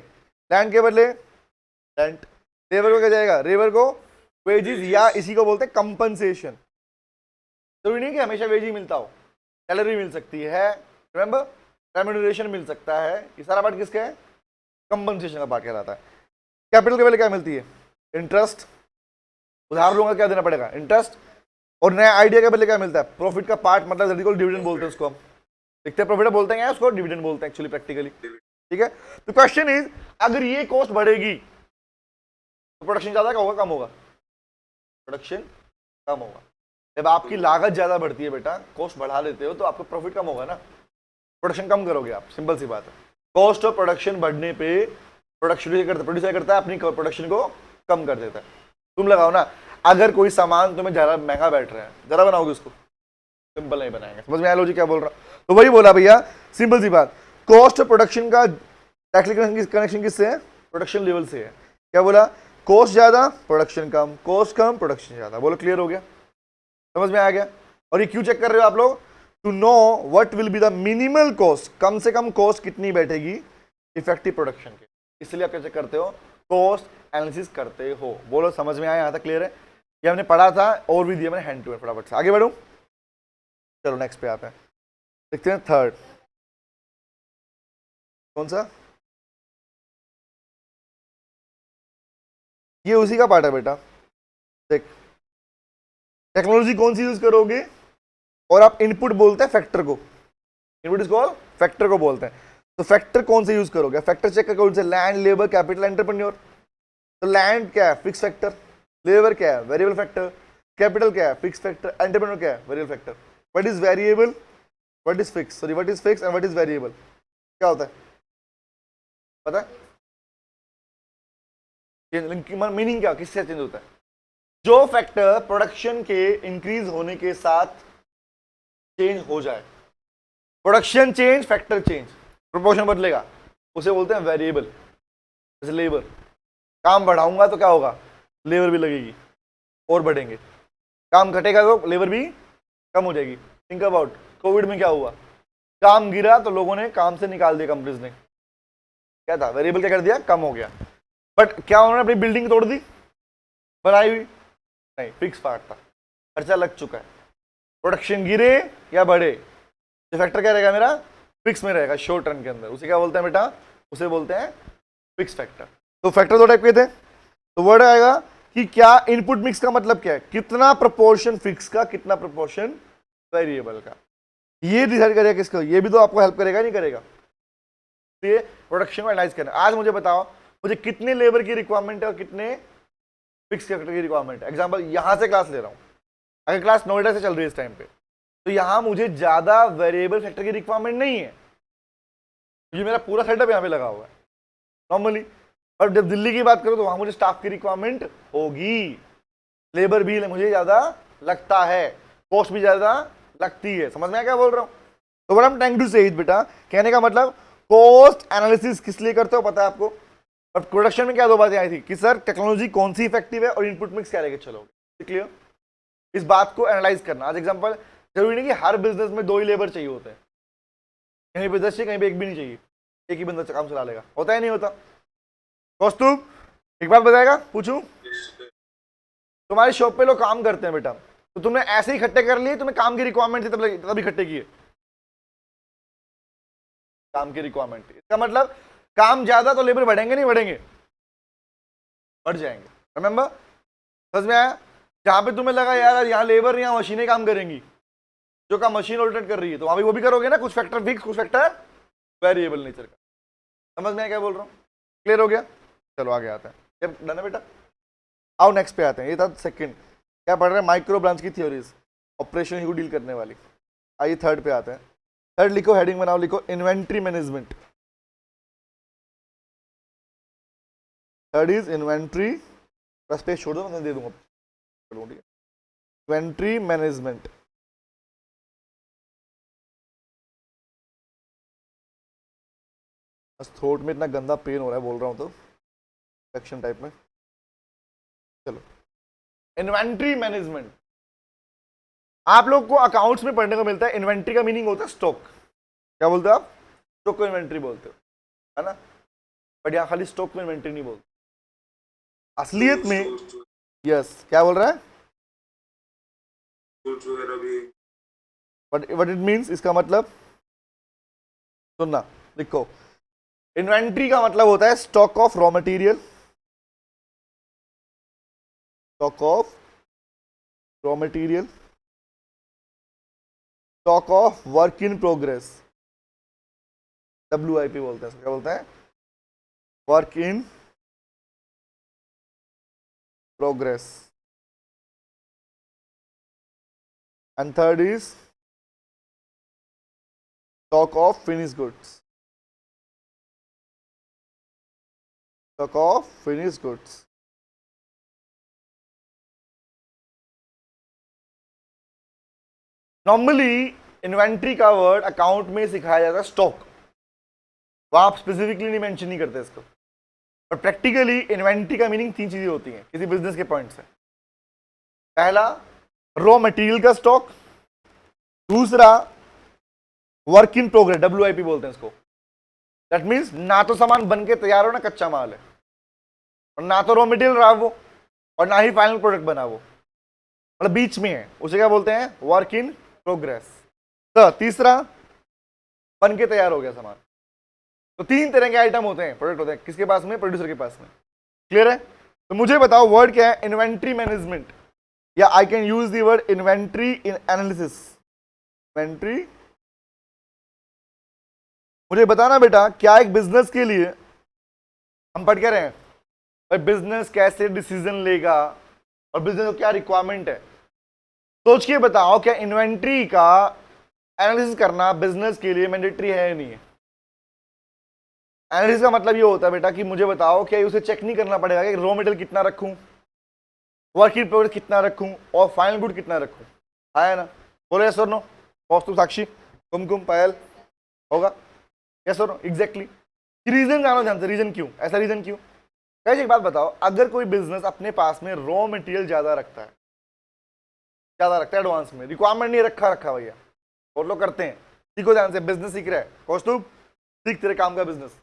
लैंड के बदले रेंट। लेबर को क्या जाएगा? लेबर को वेजेस, या इसी को बोलते हैं कंपनसेशन। तो नहीं कि हमेशा वेज ही मिलता हो, सैलरी मिल सकती है, रिमेंबर, रेम्यूनरेशन मिल सकता है। ये सारा पार्ट किसका है? कंपनसेशन का पार्ट कहलाता है। कैपिटल के पहले क्या मिलती है? इंटरेस्ट। उधार लूंगा, क्या देना पड़ेगा? इंटरेस्ट। और नया आइडिया के बदले क्या मिलता है? प्रॉफिट का पार्ट, मतलब डिविडेंड बोलते हैं उसको हम। देखते हैं प्रॉफिट बोलते हैं, उसको डिविडेंड बोलते हैं एक्चुअली प्रैक्टिकली। ठीक है, तो क्वेश्चन इज, अगर ये कॉस्ट बढ़ेगी तो प्रोडक्शन ज्यादा होगा कम होगा? प्रोडक्शन कम होगा। जब आपकी लागत ज्यादा बढ़ती है बेटा, कॉस्ट बढ़ा देते हो, तो आपको प्रॉफिट कम होगा ना, प्रोडक्शन कम करोगे आप, सिंपल सी बात है। कॉस्ट ऑफ प्रोडक्शन बढ़ने पे प्रोड्यूसर करता है अपनी प्रोडक्शन को कम कर देता है। तुम लगाओ ना, अगर कोई सामान तुम्हें ज्यादा महंगा बैठ रहा है, जरा बनाओगे उसको? सिंपल नहीं बनाएंगे। समझ में आया लॉजिक क्या बोल रहा? तो वही बोला भैया, सिंपल सी बात, कॉस्ट ऑफ प्रोडक्शन का कनेक्शन किससे है? प्रोडक्शन लेवल से है। क्या बोला? कॉस्ट ज्यादा, प्रोडक्शन कम, कॉस्ट कम, प्रोडक्शन ज्यादा। बोलो, क्लियर हो गया? समझ में आ गया? और ये क्यों चेक कर रहे हो आप लोग? To know what will be the minimal cost, कम से कम कॉस्ट कितनी बैठेगी इफेक्टिव प्रोडक्शन के, इसलिए आप क्या चेक करते हो? कॉस्ट एनालिसिस करते हो। बोलो, समझ में आया? यहां तक क्लियर है? ये हमने पढ़ा था और भी दिया मैंने हैंड टू हैंड। फटाफट से आगे बढ़ूं, चलो नेक्स्ट पे आते हैं, देखते हैं थर्ड। कौन सा? ये उसी का पार्ट है बेटा। देख, टेक्नोलॉजी कौन सी यूज करोगे, और आप इनपुट बोलते हैं फैक्टर को, इनपुट इसको फैक्टर को बोलते हैं। तो फैक्टर कौन से यूज करोगे? फैक्टर चेक करके कौन से? Land, labour, capital, entrepreneur. तो लैंड क्या है? फिक्स फैक्टर, लेबर क्या है? Variable factor. कैपिटल क्या है? Fix factor. एंटरप्रेन्योर क्या है? Variable factor. What is variable, what is fix, sorry what is fix and what is variable, क्या होता है पता है? मीनिंग क्या, किससे चेंज होता है? जो फैक्टर प्रोडक्शन के इंक्रीज होने के साथ चेंज हो जाए, production change, factor change, proportion बदलेगा, उसे बोलते हैं वेरिएबल। जैसे लेबर, काम बढ़ाऊंगा तो क्या होगा? लेबर भी लगेगी और बढ़ेंगे। काम घटेगा तो लेबर भी कम हो जाएगी। थिंक अबाउट, कोविड में क्या हुआ? काम गिरा तो लोगों ने काम से निकाल दिया, कंपनीज ने। क्या था? वेरिएबल क्या कर दिया? कम हो गया। बट क्या उन्होंने अपनी बिल्डिंग तोड़ दी? बनाई हुई नहीं, फिक्स पार्ट था, खर्चा लग चुका है। प्रोडक्शन गिरे या बढ़े, जो फैक्टर क्या रहेगा मेरा? फिक्स में रहेगा शॉर्ट रन के अंदर। उसे क्या बोलते हैं बेटा? उसे बोलते हैं फिक्स फैक्टर। तो फैक्टर दो टाइप के थे। तो वर्ड आएगा कि क्या इनपुट मिक्स का मतलब क्या है? कितना प्रोपोर्शन फिक्स का, कितना प्रोपोर्शन वेरिएबल का। ये डिसाइड करेगा किसको? ये भी तो आपको हेल्प करेगा, नहीं करेगा? ये प्रोडक्शन को एनालाइज करना। आज मुझे बताओ, मुझे कितने लेबर की रिक्वायरमेंट है और कितने फिक्स फैक्टर की रिक्वायरमेंट है। एग्जांपल यहां से क्लास ले रहा हूं, अगर क्लास नोएडा से चल रही है इस टाइम पे, तो यहां मुझे ज्यादा वेरिएबल फैक्टर की रिक्वायरमेंट नहीं है, क्योंकि मेरा पूरा सेटअप यहाँ पे लगा हुआ है नॉर्मली। और जब दिल्ली की बात करो तो वहां मुझे स्टाफ की रिक्वायरमेंट होगी, लेबर भी मुझे ज्यादा लगता है, कॉस्ट भी ज्यादा लगती है। समझ में आया क्या बोल रहा हूँ? तो what I am trying to say is बेटा, कहने का मतलब कॉस्ट एनालिसिस किस लिए करते हो पता है आपको? और प्रोडक्शन में क्या दो बातें आई थी कि सर टेक्नोलॉजी कौन सी इफेक्टिव है और इनपुट मिक्स क्या लेके चलोगे। क्लियर? इस बात को एनालाइज करना। आज एग्जांपल, जरूरी नहीं कि हर बिजनेस में दो ही लेबर चाहिए होते हैं, कहीं पे 10 चाहिए, कहीं पे एक भी नहीं चाहिए, एक ही बंदा काम चला लेगा। होता है नहीं होता? कौस्तुभ एक बात बताएगा, पूछूं? तुम्हारी शॉप पे लोग काम करते हैं बेटा, तो तुमने ऐसे ही इकट्ठे कर लिए, तुम्हें काम की रिक्वायरमेंट थी तब इकट्ठे किए? काम की रिक्वायरमेंट थी, इसका मतलब काम ज्यादा तो लेबर बढ़ेंगे नहीं बढ़ेंगे? बढ़ जाएंगे। रिमेंबर? समझ में आया? जहां पे तुम्हें लगा यार यहाँ लेबर, यहाँ मशीनें काम करेंगी, जो काम मशीन ऑल्टरेट कर रही है, तो वहां भी वो भी करोगे ना, कुछ फैक्टर फिक्स, कुछ फैक्टर वेरिएबल नेचर का। समझ में आया क्या बोल रहा हूँ? क्लियर हो गया? चलो आगे आते हैं। जब डन है बेटा, आओ नेक्स्ट पे आते हैं। ये था सेकंड, क्या पढ़ रहे हैं? माइक्रो ब्रांच की थ्योरीज, ऑपरेशन को डील करने वाली। आइए थर्ड पे आते हैं। थर्ड लिखो, हेडिंग बनाओ, लिखो inventory management. Third is inventory, बस पेज छोड़ दो, मैं दे दूंगा। Inventory management. थ्रोट में इतना गंदा पेन हो रहा है बोल रहा हूं तो, सेक्शन टाइप में। चलो, इन्वेंट्री मैनेजमेंट आप लोग को अकाउंट्स में पढ़ने को मिलता है। इन्वेंट्री का मीनिंग होता है स्टॉक। क्या बोलते हो आप? स्टॉक को इन्वेंट्री बोलते हो, है ना? बट यहां खाली स्टॉक को इन्वेंट्री नहीं बोलते असलियत में। यस, क्या बोल रहा है? व्हाट इट मींस, इसका मतलब सुनना, देखो। इन्वेंट्री का मतलब होता है stock of raw material, stock of raw material, stock of work in progress, WIP बोलते हैं। क्या बोलते हैं? Work in progress. And third is stock of finish goods, stock of finish goods. Normally inventory का वर्ड अकाउंट में सिखाया जाता है स्टॉक, वहां आप स्पेसिफिकली नहीं मेंशन नहीं करते इसको। और प्रैक्टिकली इन्वेंट्री का मीनिंग तीन चीजें होती हैं किसी बिजनेस के पॉइंट से। पहला, रॉ मटेरियल का स्टॉक। दूसरा, वर्क इन प्रोग्रेस, WIP बोलते हैं इसको। दैट मीन्स ना तो सामान बन के तैयार हो, ना कच्चा माल है, और ना तो रॉ मटेरियल रहा वो, और ना ही फाइनल प्रोडक्ट बना वो, मतलब बीच में है, उसे क्या बोलते हैं? Work in progress. तो तीसरा, बन के तैयार हो गया सामान। तो तीन तरह के आइटम होते हैं, प्रोडक्ट होते हैं, किसके पास में? प्रोड्यूसर के पास में। क्लियर है? तो मुझे बताओ वर्ड क्या है? इन्वेंट्री मैनेजमेंट, या I can use the word inventory in analysis. Inventory, मुझे बताना बेटा, क्या एक बिजनेस के लिए हम पढ़ के रहे हैं भाई बिजनेस कैसे डिसीजन लेगा और बिजनेस को क्या रिक्वायरमेंट है। सोच के बताओ, क्या इन्वेंट्री का एनालिसिस करना बिजनेस के लिए मैंडेटरी है या नहीं है। एनालिसिस का मतलब ये होता है बेटा कि मुझे बताओ क्या उसे चेक नहीं करना पड़ेगा कि रॉ मटेरियल कितना रखूं, वर्क इन प्रोग्रेस कितना रखूं और फाइनल गुड कितना रखूं। है ना, बोलो यस और नो। कौस्तुभ, साक्षी, कुमकुम, पायल, होगा यस और नो एग्जैक्टली। रीजन जानो ध्यान से, रीजन क्यों ऐसा, रीजन क्यों। कैसे, एक बात बताओ, अगर कोई बिजनेस अपने पास में रॉ मटेरियल ज्यादा रखता है, ज्यादा रखता है एडवांस में, रिक्वायरमेंट नहीं रखा भैया, और लोग करते हैं, सीखो ध्यान से, बिजनेस सीख रहा है कौस्तुभ, सीख तेरे काम का बिजनेस,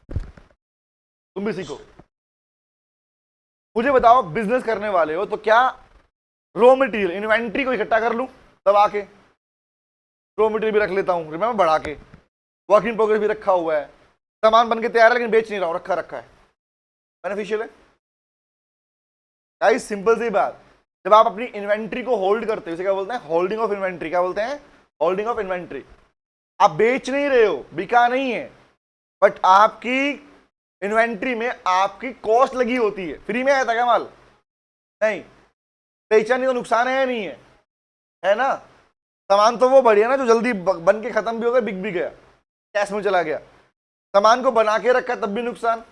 तुम भी सीखो। मुझे बताओ बिजनेस करने वाले हो तो क्या रॉ मटेरियल इन्वेंट्री को इकट्ठा कर लूं दबा के, रॉ मटेरियल भी रख लेता हूं रिमेंबर बढ़ा के, वर्क इन प्रोग्रेस भी रखा हुआ है, सामान बन के तैयार है लेकिन बेच नहीं रहा हूं, रखा रखा है, बेनिफिशियल है। गाइस सिंपल सी बात, जब आप अपनी इन्वेंट्री को होल्ड करते हो, इसे क्या बोलते हैं, होल्डिंग ऑफ इन्वेंट्री। क्या बोलते हैं, होल्डिंग ऑफ इन्वेंट्री। आप बेच नहीं रहे हो, बिका नहीं है, बट आपकी इन्वेंट्री में आपकी कॉस्ट लगी होती है। फ्री में आया था क्या माल, नहीं, बेचा नहीं तो नुकसान है या नहीं है ना। सामान तो वो बढ़िया ना जो जल्दी बन के खत्म भी हो गया, बिक भी गया, कैश में चला गया। सामान को बना के रखा तब भी नुकसान,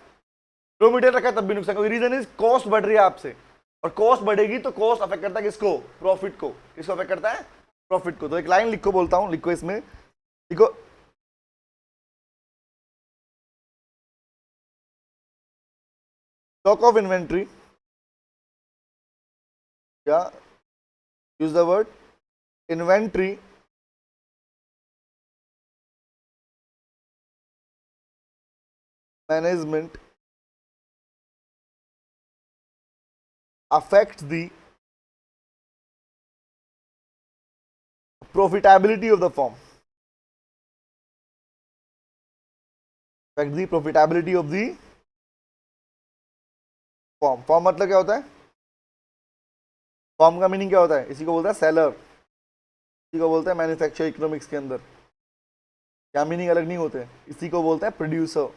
रॉ मटेरियल रखा तब भी नुकसान। कोई रीजन इज कॉस्ट बढ़ रही है आपसे, और कॉस्ट बढ़ेगी तो कॉस्ट अफेक्ट करता है किसको, प्रॉफिट को। किसको अफेक्ट करता है, प्रॉफिट को। तो एक लाइन लिखो, बोलता हूं, लिखो इसमें, लिखो, स्टॉक ऑफ इन्वेंट्री, या use the word inventory management affects the profitability of the firm, affect the profitability of the firm। Form मतलब क्या होता है, फॉर्म का मीनिंग क्या होता है, इसी को बोलता है सेलर, इसी को बोलता है मैन्युफैक्चर इकोनॉमिक्स के अंदर। क्या मीनिंग अलग नहीं होते, इसी को बोलते हैं प्रोड्यूसर।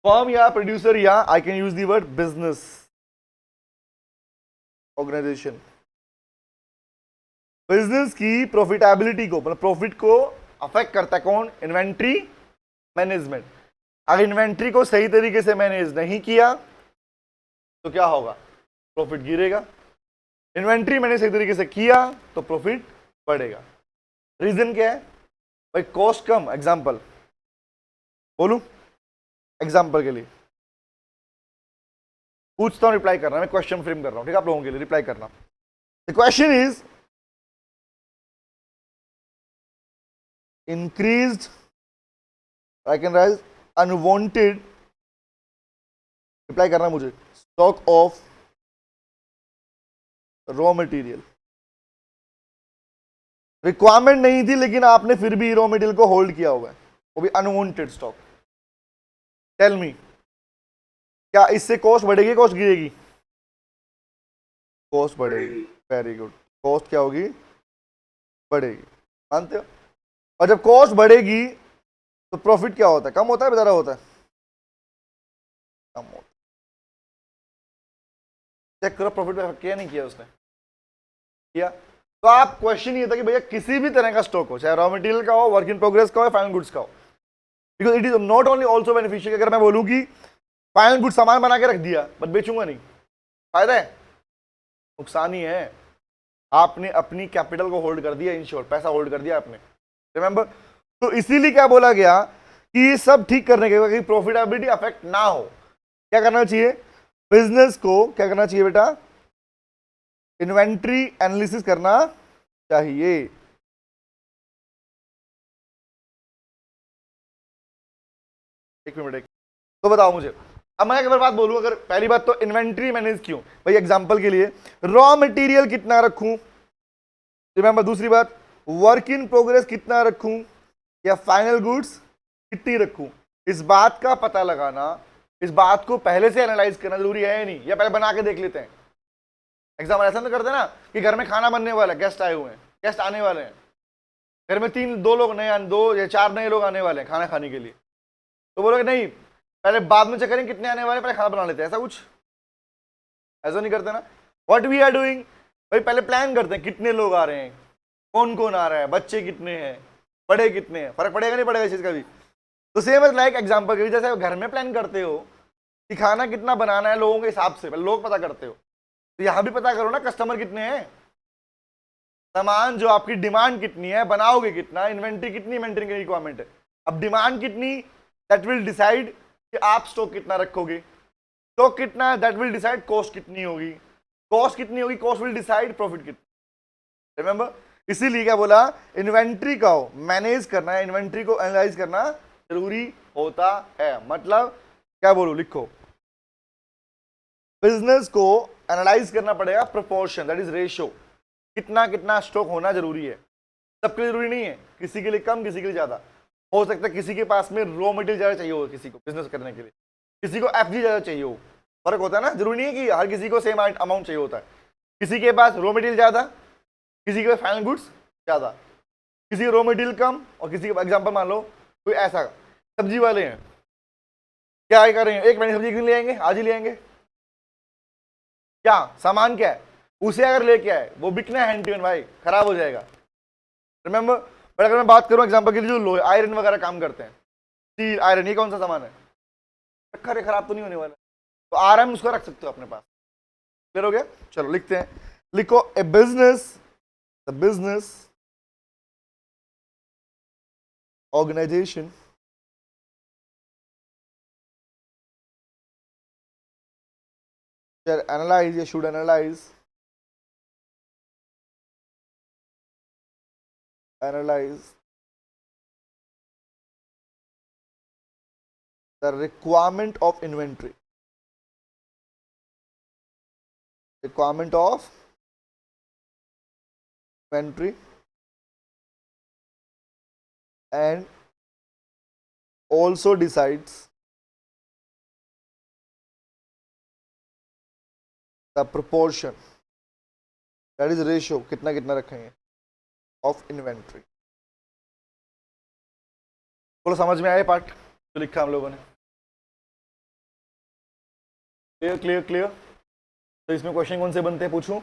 फर्म या प्रोड्यूसर, या I can use the word business organisation. Business की प्रॉफिटेबिलिटी को, मतलब प्रॉफिट को अफेक्ट करता है कौन, इन्वेंट्री मैनेजमेंट। अगर इन्वेंट्री को सही तरीके से मैनेज नहीं किया तो क्या होगा, प्रॉफिट गिरेगा। इन्वेंट्री मैंने सही तरीके से किया तो प्रॉफिट बढ़ेगा। रीजन क्या है भाई, कॉस्ट कम। एग्जांपल बोलूं, एग्जांपल के लिए पूछता हूं, रिप्लाई करना, मैं क्वेश्चन फ्रेम कर रहा हूं, ठीक है, आप लोगों के लिए रिप्लाई करना। The question is increased, I can rise unwanted, reply करना मुझे, stock of raw material. Requirement नहीं थी लेकिन आपने फिर भी रॉ मटेरियल को होल्ड किया हुआ है, वो भी अनवांटेड स्टॉक। टेल मी, क्या इससे कॉस्ट बढ़ेगी, कॉस्ट गिरेगी, कॉस्ट बढ़ेगी। वेरी गुड, कॉस्ट क्या होगी, बढ़ेगी, मानते हो। और जब कॉस्ट बढ़ेगी तो प्रॉफिट क्या होता है, कम होता है, ज्यादा होता है, कम होता है। चेक करो प्रॉफिट में किया नहीं किया उसने, किया। तो आप क्वेश्चन ये था कि भैया किसी भी तरह का स्टॉक हो, चाहे रॉ मटेरियल का हो, वर्क इन प्रोग्रेस का हो, फाइनल गुड्स का हो, because it is not only also beneficial. अगर मैं बोलूं कि फाइनल गुड सामान बना के रख दिया बट बेचूंगा नहीं, फायदा है, नुकसान ही है। आपने अपनी कैपिटल को होल्ड कर दिया, इन शॉर्ट पैसा होल्ड कर दिया आपने, रिमेंबर। तो इसीलिए क्या बोला गया कि ये सब ठीक करने के बाद प्रॉफिटेबिलिटी अफेक्ट ना हो, क्या करना चाहिए, बिजनेस को क्या करना चाहिए बेटा, इन्वेंट्री एनालिसिस करना चाहिए। एक मिनट, तो बताओ मुझे, अब मैं एक बार बात बोलूं, अगर पहली बात तो इन्वेंट्री मैनेज क्यों भाई, एग्जांपल के लिए रॉ मटेरियल कितना रखूं, रिमेंबर। दूसरी बात, वर्क इन प्रोग्रेस कितना रखूं, या फाइनल गुड्स कितनी रखूं। इस बात का पता लगाना, इस बात को पहले से एनालाइज करना जरूरी है या नहीं, या पहले बना के देख लेते हैं। एग्जाम्पल ऐसा नहीं करते ना कि घर में खाना बनने वाला है, गेस्ट आए हुए हैं, गेस्ट आने वाले हैं, घर में दो लोग नए, 2 या 4 नए लोग आने वाले हैं खाना खाने के लिए, तो बोलोगे नहीं पहले बाद में चेक करेंगे कितने आने वाले, पहले खाना बना लेते हैं, ऐसा कुछ, ऐसा नहीं करते ना। व्हाट वी आर डूइंग, भाई पहले प्लान करते हैं कितने लोग आ रहे हैं, कौन कौन आ रहा है, बच्चे कितने हैं, बड़े कितने हैं, फर्क पड़ेगा नहीं पड़ेगा इस चीज का भी। तो सेम एज लाइक एग्जांपल के जैसे घर में प्लान करते हो कि खाना कितना बनाना है लोगों के हिसाब से, पहले लोग पता करते हो, तो यहाँ भी पता करो ना कस्टमर कितने हैं, सामान जो आपकी डिमांड कितनी है, बनाओगे कितना, इन्वेंट्री कितनी मेंटेन करने की रिक्वायरमेंट है। अब डिमांड कितनी, दैट विल डिसाइड कि आप स्टॉक कितना रखोगे, स्टॉक कितना है दैट विल डिसाइड कॉस्ट कितनी होगी, कॉस्ट कितनी होगी, कॉस्ट विल डिसाइड प्रॉफिट कितना। रिमेंबर, इसीलिए क्या बोला, इन्वेंट्री का मैनेज करना है, इन्वेंट्री को एनालाइज करना जरूरी होता है। मतलब क्या बोलूं, लिखो, बिजनेस को एनालाइज करना पड़ेगा प्रोपोर्शन, दैट इज रेशियो, कितना कितना स्टॉक होना जरूरी है। सबके लिए जरूरी नहीं है, किसी के लिए कम, किसी के लिए ज्यादा हो सकता है, किसी के पास में रॉ मटेरियल ज्यादा चाहिए हो, किसी को बिजनेस करने के लिए, किसी को एफजी ज्यादा चाहिए हो, फर्क होता है ना, जरूरी नहीं है कि हर किसी को सेम अमाउंट चाहिए होता है। किसी के पास रॉ मटेरियल ज्यादा, किसी के पास फाइनल गुड्स ज्यादा, किसी का रॉ मटेरियल कम, और किसी का एग्जाम्पल मान लो कोई ऐसा सब्जी वाले हैं, क्या कर रहे हैं, एक महीने सब्जी क्यों ले आएंगे, आज ही ले आएंगे, क्या सामान क्या है, उसे अगर लेके आए वो बिकना है हैंड टू हैंड भाई, खराब हो जाएगा। रिमेंबर, बट अगर मैं बात करूं एग्जांपल के लिए जो लोहे आयरन वगैरह काम करते हैं, स्टील आयरन, ये कौन सा सामान है, खरे खराब तो नहीं होने वाला, तो आराम उसको रख सकते हो अपने पास। क्लियर हो गया, चलो लिखते हैं, लिखो a business, the business organisation analyze, you should analyze the requirement of inventory, and also decides the proportion, that is ratio, कितना कितना रखेंगे of inventory। बोलो समझ में आए पार्ट जो लिखा हम लोगों ने, क्लियर क्लियर क्लियर। तो इसमें क्वेश्चन कौन से बनते हैं पूछूं,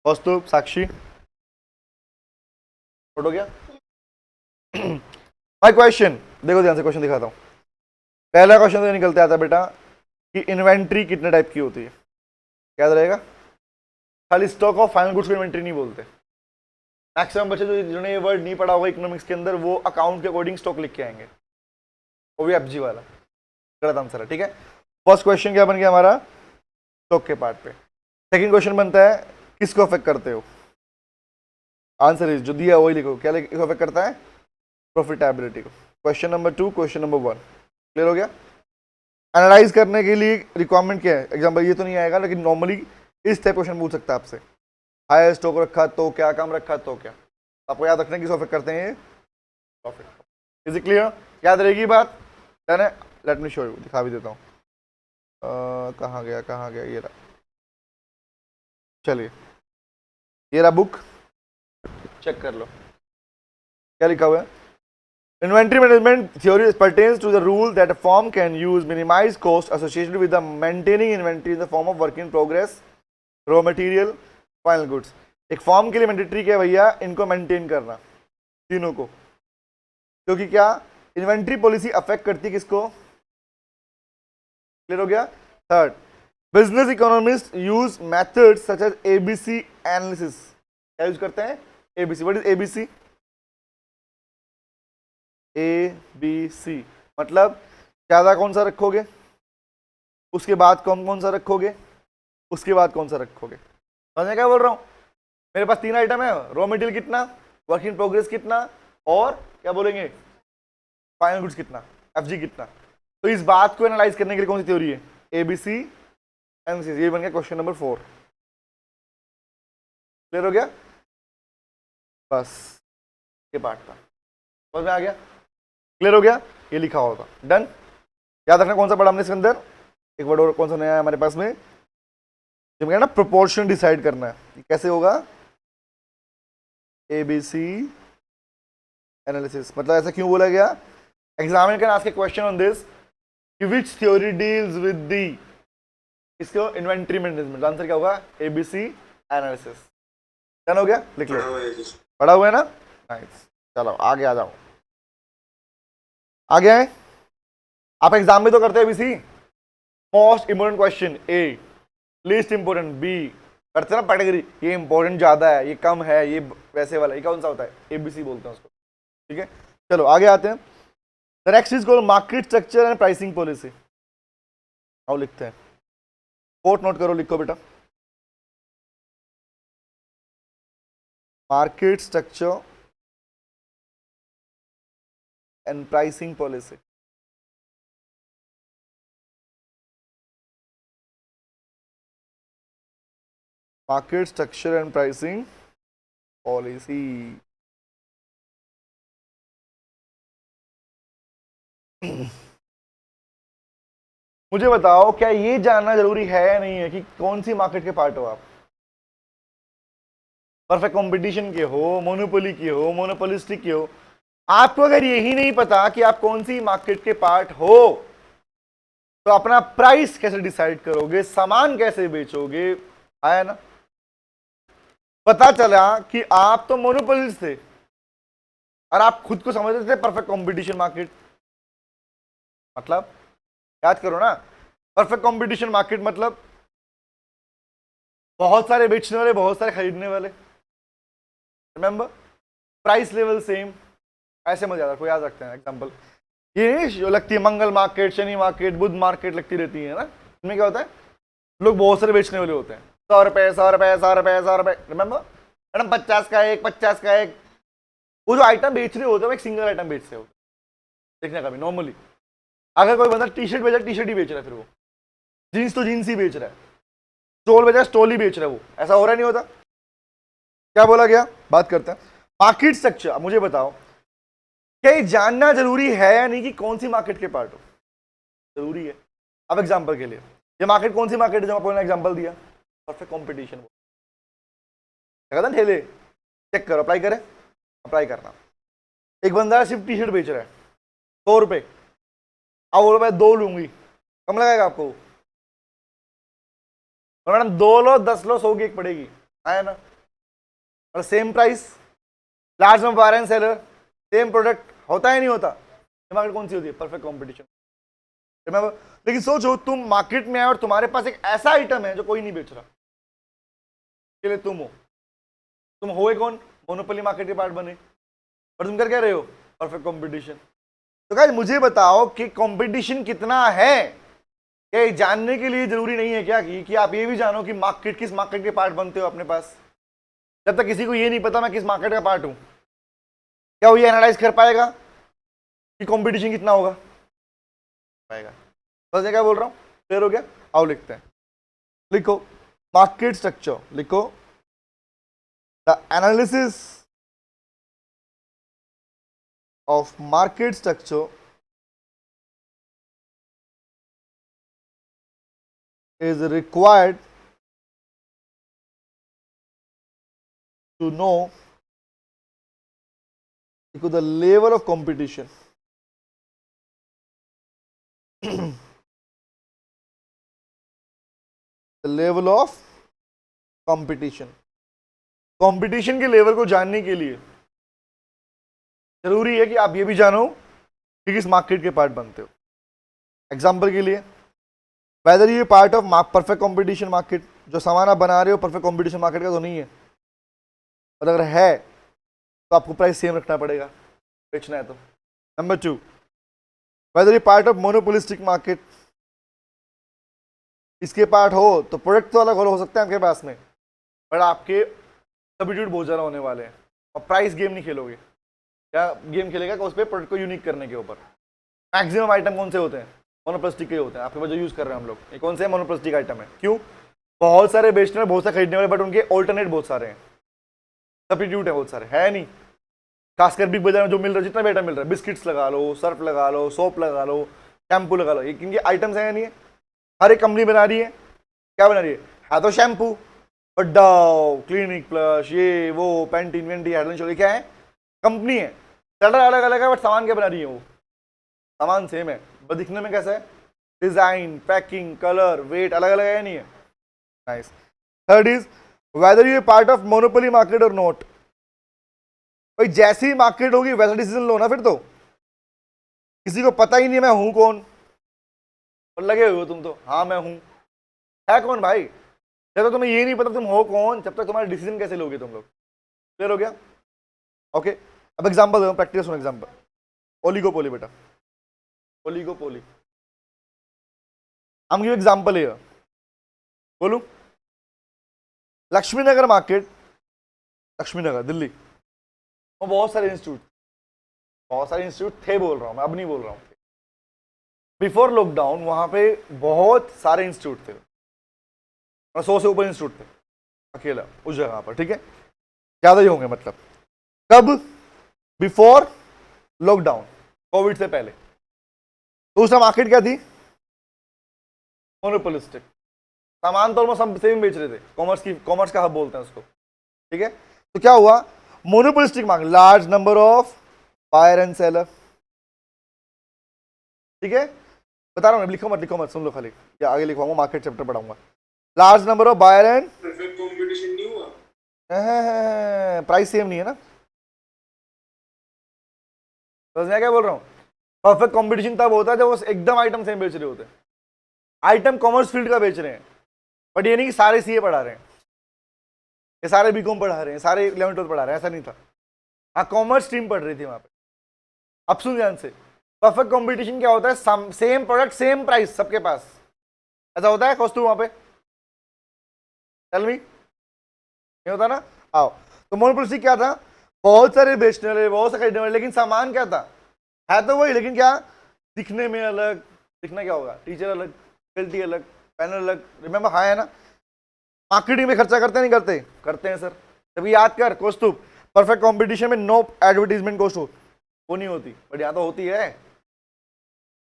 कौस्तुभ, साक्षी, नोट हो गया। माय क्वेश्चन, देखो ध्यान से क्वेश्चन दिखाता हूं। पहला क्वेश्चन तो निकलते आता है बेटा कि इन्वेंट्री कितने टाइप की होती है, क्या रहेगा, खाली स्टॉक ऑफ फाइनल गुड्स को इन्वेंट्री नहीं बोलते। मैक्सिमम बच्चे जो जिन्होंने ये वर्ड नहीं पढ़ा होगा इकोनॉमिक्स के अंदर, वो अकाउंट के अकॉर्डिंग स्टॉक लिख के आएंगे, वो भी एफजी वाला गलत आंसर है, ठीक है। फर्स्ट क्वेश्चन क्या बन गया हमारा, स्टॉक के पार्ट पे। सेकंड क्वेश्चन बनता है किसको अफेक्ट करते हो, आंसर इज जो दिया वही लिखो, क्या अफेक्ट करता है, प्रॉफिटेबिलिटी को। Question number 2, question number 1 clear हो गया। एनालाइज करने के लिए रिक्वायरमेंट क्या है, एग्जाम्पल ये तो नहीं आएगा लेकिन नॉर्मली इस टाइप क्वेश्चन पूछ सकता है आपसे, हायर स्टॉक रखा तो क्या, कम रखा तो क्या, आपको याद रखना किसको अफेक्ट करते हैं ये, प्रॉफिट। इज इट क्लियर, याद रहेगी बात, डन है। लेट मी शो यू, दिखा भी देता हूँ, कहाँ गया ये रहा, चलिए ये रहा बुक, चेक कर लो क्या लिखा हुआ है। Inventory management theory pertains to the rule that a firm can use minimize cost associated with the maintaining inventory in the form of work in progress, raw material, final goods। एक form के लिए mandatory क्या है भैया, इनको maintain करना तीनों को, क्योंकि क्या इन्वेंट्री पॉलिसी अफेक्ट करती है किसको, क्लियर हो गया। Third, business economist use methods such as ABC analysis, क्या यूज करते हैं, ABC. What is ABC, ABC मतलब ज्यादा कौन सा रखोगे, उसके बाद कौन कौन सा रखोगे, उसके बाद कौन सा रखोगे, समझ में क्या बोल रहा हूं। मेरे पास 3 आइटम है, रॉ मटेरियल कितना, वर्क इन प्रोग्रेस कितना, और क्या बोलेंगे फाइनल गुड्स कितना, एफजी कितना। तो इस बात को एनालाइज करने के लिए कौन सी थ्योरी है, ABC एनालिसिस। ये बन गया क्वेश्चन नंबर 4, क्लियर हो गया, बस ये पार्ट था, समझ में आ गया, क्लियर हो गया, ये लिखा होगा, डन। याद रखना कौन सा पढ़ा हमने इसके अंदर, एक वर्ड और कौन सा नया है हमारे पास में, जब ना प्रोपोर्शन डिसाइड करना है, कैसे होगा, ABC एनालिसिस। मतलब ऐसा क्यों बोला गया, examiner can ask a question on this कि which theory deals with the, इसको इन्वेंट्री मैनेजमेंट। आंसर क्या होगा? ABC analysis. डन हो गया? लिख लो। पढ़ा हुआ है ना? नाइस। चलो आगे आ जाओ। आगे आए। आप एग्जाम में तो करते हैं एबीसी। मोस्ट इंपोर्टेंट क्वेश्चन ए, लीस्ट इंपोर्टेंट बी, करते हैं ना कैटेगरी, ये इंपॉर्टेंट ज्यादा है, ये कम है, ये वैसे वाला, ये कौन सा होता है? एबीसी बोलते हैं उसको। ठीक है, चलो आगे आते हैं। The next is called market structure and pricing policy. आओ लिखते हैं, कोट नोट करो, लिखो बेटा। Market structure and pricing policy. Market structure and pricing policy. मुझे बताओ, क्या ये जानना जरूरी है या नहीं है कि कौन सी मार्केट के पार्ट हो आप? परफेक्ट कंपटीशन के हो, मोनोपोली के हो, मोनोपोलिस्टिक के हो? आपको अगर यही नहीं पता कि आप कौन सी मार्केट के पार्ट हो, तो अपना प्राइस कैसे डिसाइड करोगे, सामान कैसे बेचोगे? आया ना? पता चला कि आप तो मोनोपोलिस्ट थे और आप खुद को समझते थे परफेक्ट कंपटीशन मार्केट। मतलब याद करो ना, परफेक्ट कंपटीशन मार्केट मतलब बहुत सारे बेचने वाले, बहुत सारे खरीदने वाले। Remember, price level same. ऐसे मजा आता है, याद रखते हैं एग्जांपल। ये जो लगती है मंगल मार्केट, शनि मार्केट, बुध मार्केट लगती रहती है ना, इनमें क्या होता है, लोग बहुत सारे बेचने वाले होते हैं। 100 रुपए 100 रुपए 100 रुपए 100 रुपए। रिमेंबर मैडम, 50 का एक, 50 का एक। वो जो आइटम बेच रहे होते हैं, एक सिंगल आइटम बेचते हो, देखने का भी नॉर्मली। अगर कोई बंदा टी शर्ट बेचा, टी शर्ट ही बेच रहा है, फिर वो जीन्स तो जीन्स ही बेच रहा है, स्टोल बेचा स्टोल ही बेच रहा है, वो ऐसा हो रहा नहीं होता? क्या बोला गया? बात करते हैं मार्केट स्ट्रक्चर। मुझे बताओ, क्या ये जानना जरूरी है या नहीं कि कौन सी मार्केट के पार्ट हो? जरूरी है। अब एग्जांपल के लिए, ये मार्केट कौन सी मार्केट है जो आपको एग्जांपल दिया? Perfect competition. ठेले चेक करो, अप्लाई करें, अप्लाई करना। एक बंदा सिर्फ टी शर्ट बेच रहा है, 100 रुपए। अब बोलो मैं 2 लूंगी, कम लगाएगा आपको? मैडम 2 लो, 10 लो, 100 की एक पड़ेगी, है ना? और सेम प्राइस, लार्ज में buyer and seller, same product, होता है नहीं होता? ये मार्केट कौन सी होती है? Perfect competition. रिमेंबर, लेकिन सोचो तुम मार्केट में आए और तुम्हारे पास एक ऐसा आइटम है जो कोई नहीं बेच रहा, के लिए तुम हो कौन? मोनोपोली मार्केट के पार्ट बने, और तुम कर क्या रहे हो? Perfect competition. तो गाइस मुझे बताओ कि कंपटीशन कितना है, ये जानने के लिए जरूरी नहीं है क्या कि आप ये भी जानो कि मार्केट, किस मार्केट के पार्ट बनते हो अपने पास। जब तक किसी को ये नहीं पता मैं किस मार्केट का पार्ट हूं, क्या वो ये एनालाइज कर पाएगा कि कंपटीशन कितना होगा? पाएगा। बस ये क्या बोल रहा हूं, क्लियर हो गया? आओ लिखते हैं, लिखो मार्केट स्ट्रक्चर, लिखो the analysis of market structure is required to know the level of competition the level of competition। Competition के लेवल को जानने के लिए जरूरी है कि आप ये भी जानो कि किस मार्केट के पार्ट बनते हो। एग्जांपल के लिए, वेदर ये part of perfect competition market, जो सामान आप बना रहे हो परफेक्ट कंपटीशन मार्केट का तो नहीं है, और अगर है तो आपको प्राइस सेम रखना पड़ेगा बेचना है तो। नंबर 2, वेदर ये पार्ट ऑफ मोनोपोलिस्टिक मार्केट, इसके पार्ट हो तो प्रोडक्ट तो अलग हो सकता है आपके पास में, बट आपके सब्स्टिट्यूट बहुत ज़्यादा होने वाले हैं, और प्राइस गेम नहीं खेलोगे। क्या गेम खेलेगा कि उस पर प्रोडक्ट को यूनिक करने के ऊपर। मैक्सिमम आइटम कौन से होते हैं? मोनोप्लास्टिक के होते हैं, आपके पास जो यूज़ कर रहे हैं हम लोग, ये कौन से मोनोप्लास्टिक आइटम है? क्यों? बहुत सारे बेचने वाले, बहुत सारे खरीदने वाले, बट उनके ऑल्टरनेट बहुत सारे हैं, सब्स्टिट्यूट है बहुत सारे, है नहीं? खासकर बिग बाजार में जो मिल रहा है, जितना भी आइटम मिल रहा है, बिस्किट्स लगा लो, सर्फ लगा लो, सोप लगा लो, शैम्पू लगा लो, ये किनके आइटम्स हैं? नहीं है? हर एक कंपनी बना रही है, क्या बना रही है तो शैम्पू, और डाव, क्लिनिक प्लस, ये वो, Pantene vanity, head and shoulder, क्या है? कंपनी है, चल रहा अलग अलग है, बट सामान क्या बना रही है वो? सामान सेम है, बस दिखने में कैसा है, डिजाइन, पैकिंग, कलर, वेट अलग अलग है, नहीं है। Nice. Third is whether you part of monopoly market और नॉट। भाई जैसी मार्केट होगी वैसा डिसीजन लो ना, फिर तो किसी को पता ही नहीं मैं हूं कौन, और लगे हुए हो तुम तो हाँ मैं हूं, है कौन भाई? जब तक तुम्हें ये नहीं पता तुम हो कौन, जब तक तुम्हारा डिसीजन कैसे लोगे तुम लोग? क्लियर हो गया? ओके, अब एग्जांपल दो, प्रैक्टिस सुनो एग्जांपल। ओलिगोपोली बेटा, ओलिगोपोली। हम गिव एग्जांपल हियर, बोलूं? लक्ष्मी नगर मार्केट, लक्ष्मी नगर दिल्ली, वो बहुत सारे इंस्टीट्यूट थे, बोल रहा हूं मैं, अब नहीं बोल रहा हूं। बिफोर लॉकडाउन वहां पे बहुत सारे इंस्टीट्यूट थे, 100 से ऊपर इंस्टीट्यूट थे अकेला उस जगह पर, ठीक है, ज्यादा ही होंगे मतलब। कब? बिफोर लॉकडाउन, कोविड से पहले। तो उसका मार्केट क्या थी? मोनोपोलिस्टिक। सामान तो ऑलमोस्ट सब सेम बेच रहे थे, कॉमर्स का हब बोलते हैं उसको, ठीक है। तो क्या हुआ? Monopolistic market, large number of buyer and seller, ठीक है। बता रहा हूँ, लिखो मत, सुन लो खाली, या आगे लिखवाऊंगा, मार्केट चैप्टर पढ़ाऊंगा। Large number of buyer and competition नहीं हुआ, प्राइस सेम नहीं है ना, तो मैं क्या बोल रहा हूँ, परफेक्ट कंपटीशन तब होता है जब वो एकदम आइटम सेम बेच रहे होते हैं। आइटम कॉमर्स फील्ड का बेच रहे हैं, बट ये नहीं कि सारे सीए पढ़ा रहे हैं, ये सारे बीकॉम पढ़ा रहे हैं, सारे 11th पढ़ा रहे हैं, ऐसा नहीं था। हाँ, कॉमर्स टीम पढ़ रही थी वहां पे। अब सुन ध्यान से, परफेक्ट कंपटीशन क्या होता है? सेम प्रोडक्ट सेम प्राइस सबके पास, ऐसा होता है कॉस्ट वहां पे? टेल मी, नहीं होता ना? आओ, तो मोनोपोलिस्टिक क्या था? बहुत सारे बेचने वाले, बहुत सारे खरीदने वाले, लेकिन सामान क्या था? है तो वही, लेकिन क्या दिखने में अलग। दिखना क्या होगा? टीचर अलग, फैकल्टी अलग, पैनल अलग, रिमेंबर? हाँ है ना? मार्केटिंग में खर्चा करते नहीं करते? करते हैं सर। तभी याद कर, कौस्तुभ, परफेक्ट कंपटीशन में नो एडवर्टीजमेंट कॉस्ट वो नहीं होती, बट यहाँ तो होती है।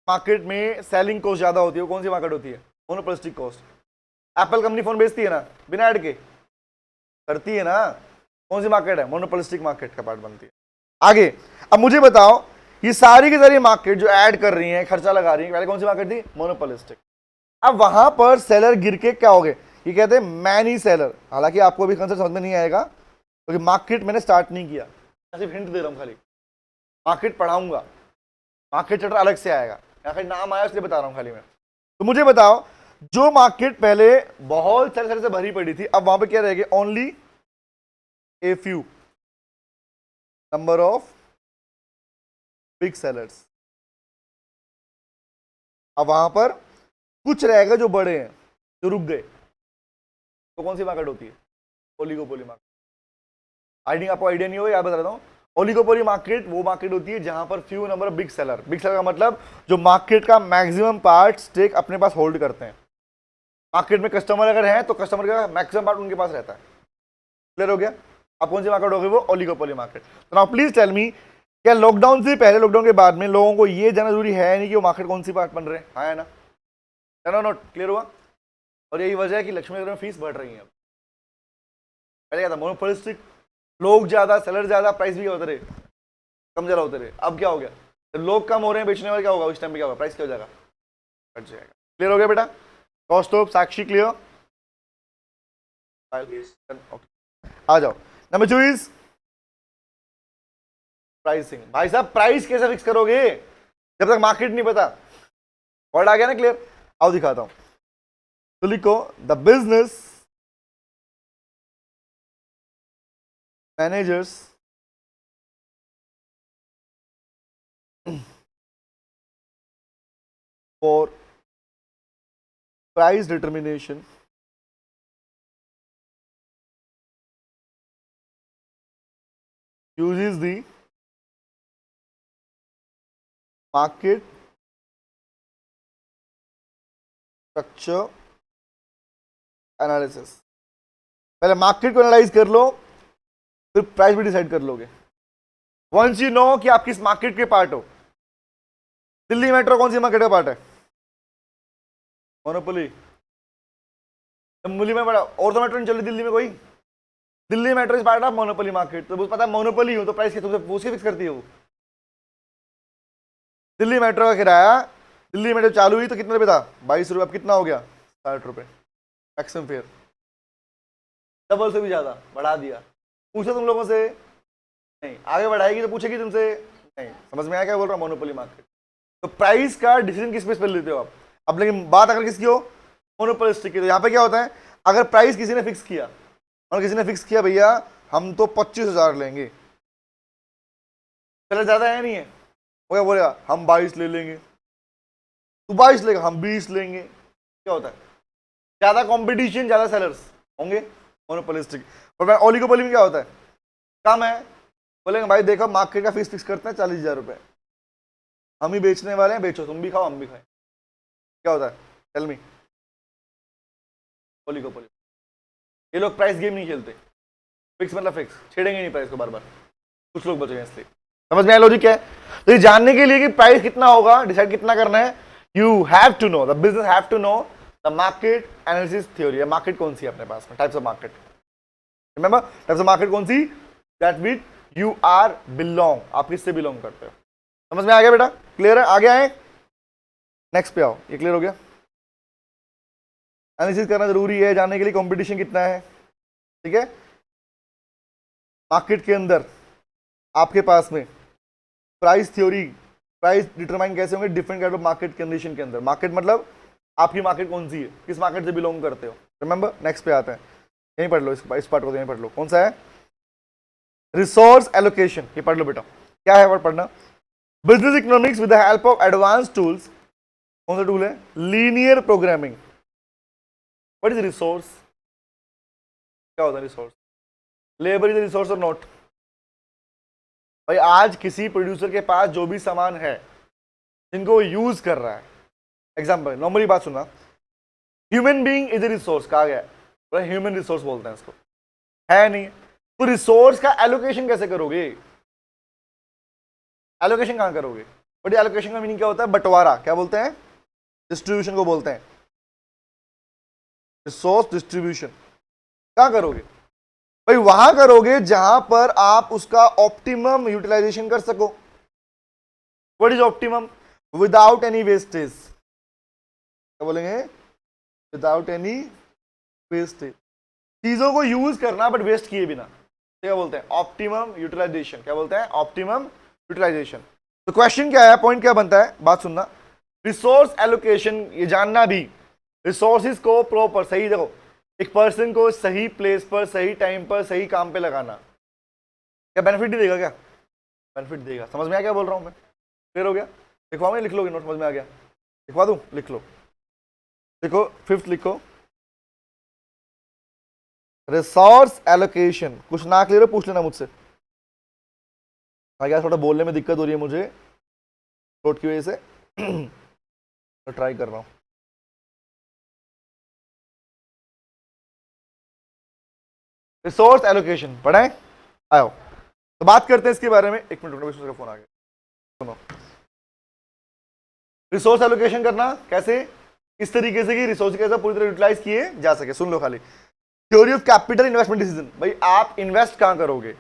मार्केट में सेलिंग कॉस्ट ज्यादा होती है, कौन सी मार्केट होती है? Monopolistic cost. Apple company phone बेचती है ना बिना ऐड के, करती है ना? कौन सी मार्केट है? मोनोपोलिस्टिक मार्केट का पार्ट बनती है। आगे, अब मुझे बताओ, ये सारी की सारी मार्केट जो ऐड कर रही है, खर्चा लगा रही है, पहले कौन सी मार्केट थी? मोनोपोलिस्टिक। अब वहां पर सेलर गिर के क्या हो गए? ये कहते हैं मैनी सेलर। हालांकि आपको अभी कंसेप्ट समझ में नहीं आएगा, क्योंकि मार्केट मैंने स्टार्ट नहीं किया, मैं सिर्फ हिंट दे रहा हूं खाली। मार्केट पढ़ाऊंगा, मार्केट चैप्टर अलग से आएगा, यहाँ खाली नाम आया इसलिए बता रहा हूं खाली मैं। तो मुझे बताओ, जो मार्केट पहले बहुत सारे से भरी पड़ी थी, अब वहां पे क्या रहेगी? Only a few number of big sellers. अब वहां पर कुछ रहेगा जो बड़े हैं, जो रुक गए। तो कौन सी मार्केट होती है? Oligopoly market. आपको आइडिया नहीं हो, याद बता रहा हूं। ओलिगोपोली मार्केट वो मार्केट होती है जहां पर few number of big seller. Big seller का मतलब जो मार्केट का मैक्सिमम पार्ट स्टेक अपने पास होल्ड करते हैं। मार्केट में कस्टमर अगर है तो कस्टमर का मैक्सिमम पार्ट उनके पास रहता है। क्लियर हो गया? अब कौन सी मार्केट होगी? वो ओलिगोपोली मार्केट। तो नाउ प्लीज टेल मी, क्या लॉकडाउन से पहले, लॉकडाउन के बाद में लोगों को ये जानना जरूरी है नहीं कि वो मार्केट कौन सी पार्ट बन रहे हैं? हाँ है ना? नोट क्लियर हुआ? और यही वजह है कि लक्ष्मी नगर में फीस बढ़ रही है। पहले क्या था? मोनोपोलिस्टिक, लोग ज्यादा, सेलर ज्यादा, प्राइस भी होते रहे, कम ज्यादा होते रहे। अब क्या हो गया? तो लोग कम हो रहे हैं बेचने वाले, क्या होगा उस टाइम पे? क्या होगा? प्राइस क्या हो जाएगा? घट जाएगा। क्लियर हो गया बेटा? कौस्तुभ, साक्षी, क्लियर? आ जाओ। Number 2 is pricing. भाई साहब, प्राइस कैसे फिक्स करोगे जब तक मार्केट नहीं पता? वर्ड आ गया ना क्लियर? आओ दिखाता हूं। तो लिखो, the business managers for price determination uses the market structure analysis। पहले मार्केट को एनालाइज कर लो, फिर प्राइस भी डिसाइड कर लोगे। वंस यू नो कि आप किस मार्केट के पार्ट हो। दिल्ली मेट्रो कौन सी मार्केट का पार्ट है? मोनोपोली। दिल्ली में बड़ा और तो मेट्रो नहीं चल रही दिल्ली में कोई। Delhi metro is part of monopoly market. तो पता है मोनोपोली हो तो प्राइस के तुमसे पूछ के फिक्स करती है वो। दिल्ली मेट्रो का किराया, दिल्ली मेट्रो चालू हुई तो कितने रुपये था? 22 रुपये। अब कितना हो गया? 60 रुपये मैक्सिमम फेयर। डबल से भी ज़्यादा बढ़ा दिया। पूछो तुम लोगों से? नहीं। आगे बढ़ाएगी तो पूछेगी तुमसे? नहीं। समझ में आया क्या बोल रहा हूँ? Monopoly market. तो प्राइस का डिसीजन किस बेस पर लेते हो आप? अब लेकिन बात अगर किसकी हो? मोनोपोलिस्टिक की। तो यहाँ पे क्या होता है, अगर प्राइस किसी ने फिक्स किया और किसी ने फिक्स किया भैया हम तो 25,000 लेंगे, चलो ज्यादा है नहीं है, वो क्या बोलेगा? हम 22 ले लेंगे। तू 22 लेगा, हम 20 लेंगे। क्या होता है? ज्यादा कंपटीशन, ज्यादा सेलर्स होंगे, मोनोपोलिस्टिक। और ओलिगोपोली में क्या होता है? कम है, बोलेंगे भाई देखो मार्केट का फीस फिक्स करते हैं 40,000 रुपए, हम ही बेचने वाले हैं, बेचो, तुम भी खाओ हम भी खाएं। क्या होता है? Tell me. ओलिगोपोली। ये लोग प्राइस गेम नहीं खेलते। फिक्स मतलब फिक्स, छेड़ेंगे नहीं प्राइस को बार बार। कुछ लोग बचेंगे इसलिए। समझ में आया लॉजिक क्या है? तो ये जानने के लिए कि प्राइस कितना होगा, डिसाइड कितना करना है, you have to know, the business have to know the market analysis theory. Market कौन सी है अपने पास में? Types of market. Remember, types of market कौन सी? That which you are belong, आप किससे बिलोंग करते हो। समझ में आ गया बेटा? क्लियर है? आगे आए, नेक्स्ट पे आओ। ये क्लियर हो गया? एनालिसिस करना जरूरी है जानने के लिए कंपटीशन कितना है। ठीक है, मार्केट के अंदर आपके पास में प्राइस थ्योरी, प्राइस डिटरमाइन कैसे होंगे? Different kind of market condition के अंदर। मार्केट मतलब आपकी मार्केट कौन सी है, किस मार्केट से बिलोंग करते हो। रिमेंबर, नेक्स्ट पे आते हैं, यहीं पढ़ लो, इस पार्ट को यहीं पढ़ लो। कौन सा है? Resource allocation. ये पढ़ लो बेटा, क्या है वर्ड पढ़ना? Business economics with the help of advance tools. कौन सा टूल है? Linear programming. What is resource? क्या होता है रिसोर्स? लेबर इज रिसोर्स और नॉट? भाई आज किसी प्रोड्यूसर के पास जो भी सामान है जिनको वो यूज कर रहा है, एग्जाम्पल नॉर्मली बात सुना, human being is a resource कहा गया है, ह्यूमन रिसोर्स बोलते हैं इसको, है नहीं? तो रिसोर्स का एलोकेशन कैसे करोगे? एलोकेशन कहां करोगे? बट एलोकेशन का मीनिंग क्या होता है? बंटवारा। क्या बोलते हैं? डिस्ट्रीब्यूशन को बोलते हैं। रिसोर्स डिस्ट्रीब्यूशन कहां करोगे? भाई वहां करोगे जहां पर आप उसका ऑप्टिमम यूटिलाइजेशन कर सको। What is optimum? Without any wastage. क्या बोलेंगे? विदाउट एनी वेस्टेज, चीजों को यूज करना बट वेस्ट किए बिना। क्या बोलते हैं? Optimum utilisation. क्या बोलते हैं? Optimum utilisation. तो क्वेश्चन क्या है, पॉइंट क्या बनता है, बात सुनना। रिसोर्स एलोकेशन, ये जानना भी, रिसोर्सेज को प्रॉपर, सही देखो, एक पर्सन को सही प्लेस पर, सही टाइम पर, सही काम पे लगाना, क्या बेनिफिट ही देगा? क्या बेनिफिट देगा? समझ में आया क्या बोल रहा हूं मैं? क्लियर हो गया? लिखवाओ, मैं लिख लोगे नोट? समझ में आ गया? लिखवा दूं? लिख लो, देखो फिफ्थ लिखो, रिसोर्स एलोकेशन। कुछ ना क्लियर हो पूछ लेना मुझसे। क्या थोड़ा बोलने में दिक्कत हो रही है मुझे थ्रोट की वजह से तो ट्राई कर रहा हूं। रिसोर्स एलोकेशन पढ़ाएं? आओ तो बात करते हैं इसके बारे में। एक मिनट का फोन आ गया, सुनो। रिसोर्स एलोकेशन करना कैसे, इस तरीके से कि रिसोर्स कैसे पूरी तरह यूटिलाइज किए जा सके। सुन लो खाली, theory of capital investment decision. भाई आप इन्वेस्ट कहां करोगे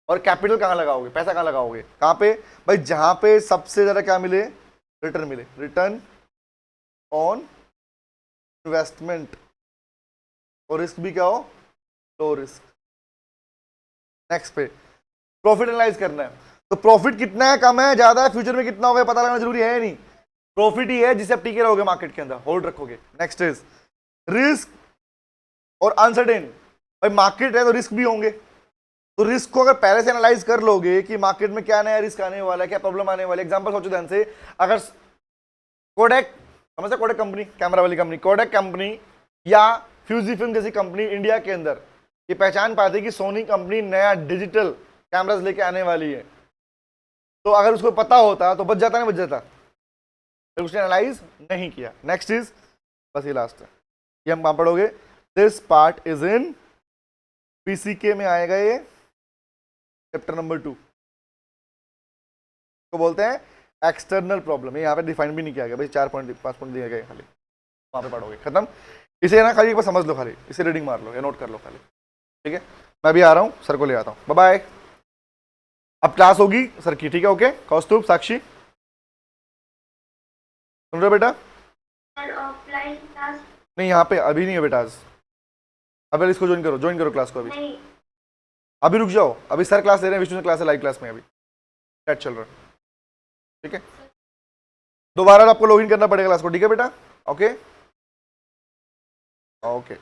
और कैपिटल कहां लगाओगे, पैसा कहां लगाओगे? कहां पे? भाई जहां पे सबसे ज्यादा क्या मिले? रिटर्न मिले, रिटर्न ऑन इन्वेस्टमेंट, और रिस्क भी क्या हो? Low risk. नेक्स्ट पे प्रॉफिट एनालाइज करना है। तो प्रॉफिट कितना है, कम है, ज्यादा है, फ्यूचर में कितना होगा पता लगाना जरूरी है या नहीं? प्रॉफिट ही है जिसे आप टिके रहोगे मार्केट के अंदर, होल्ड रखोगे। नेक्स्ट इज रिस्क और अनसर्टेन। भाई मार्केट है तो रिस्क भी होंगे, तो रिस्क को अगर पहले से एनालाइज कर लोगे कि मार्केट में क्या नया रिस्क आने वाला है, क्या प्रॉब्लम आने वाली है। एग्जांपल सोचो ध्यान से, अगर कोडेक, समझते कोडेक कंपनी, कैमरा वाली कंपनी, कोडेक कंपनी या फ्यूजी फिल्म जैसी कंपनी इंडिया के अंदर ये पहचान पाती कि सोनी कंपनी नया डिजिटल कैमरास लेके आने वाली है, तो अगर उसको पता होता तो बच जाता, नहीं बच जाता? तो उसने एनालाइज नहीं किया। नेक्स्ट इज, बस ये लास्ट है, ये हम कहां पढ़ोगे? This part is in PCK में आएगा, ये चैप्टर नंबर 2 को बोलते हैं एक्सटर्नल प्रॉब्लम। ये यहाँ पे डिफाइन भी नहीं किया गया भाई, 4 पॉइंट 5 पॉइंट दिए गए, खाली वहां पे पढ़ोगे, खत्म। इसे ना खाली एक बार समझ लो, खाली इसे रीडिंग मार लो या नोट कर लो खाली, ठीक है? मैं भी आ रहा हूँ, सर को ले आता हूँ, बाय बाय। अब क्लास होगी सर की, ठीक है? ओके, कौस्तुभ, साक्षी। सुन रहे हो बेटा? सर ऑफलाइन क्लास नहीं, यहाँ पे अभी नहीं है बेटा आज। अभी इसको ज्वाइन करो क्लास को अभी। नहीं। अभी रुक जाओ, अभी सर क्लास ले रहे हैं, विष्णु क्लास है लाइव क्लास में, अभी चैट चल रहा है, ठीक है? दोबारा आपको लॉगिन करना पड़ेगा क्लास को, ठीक है बेटा? Okay okay.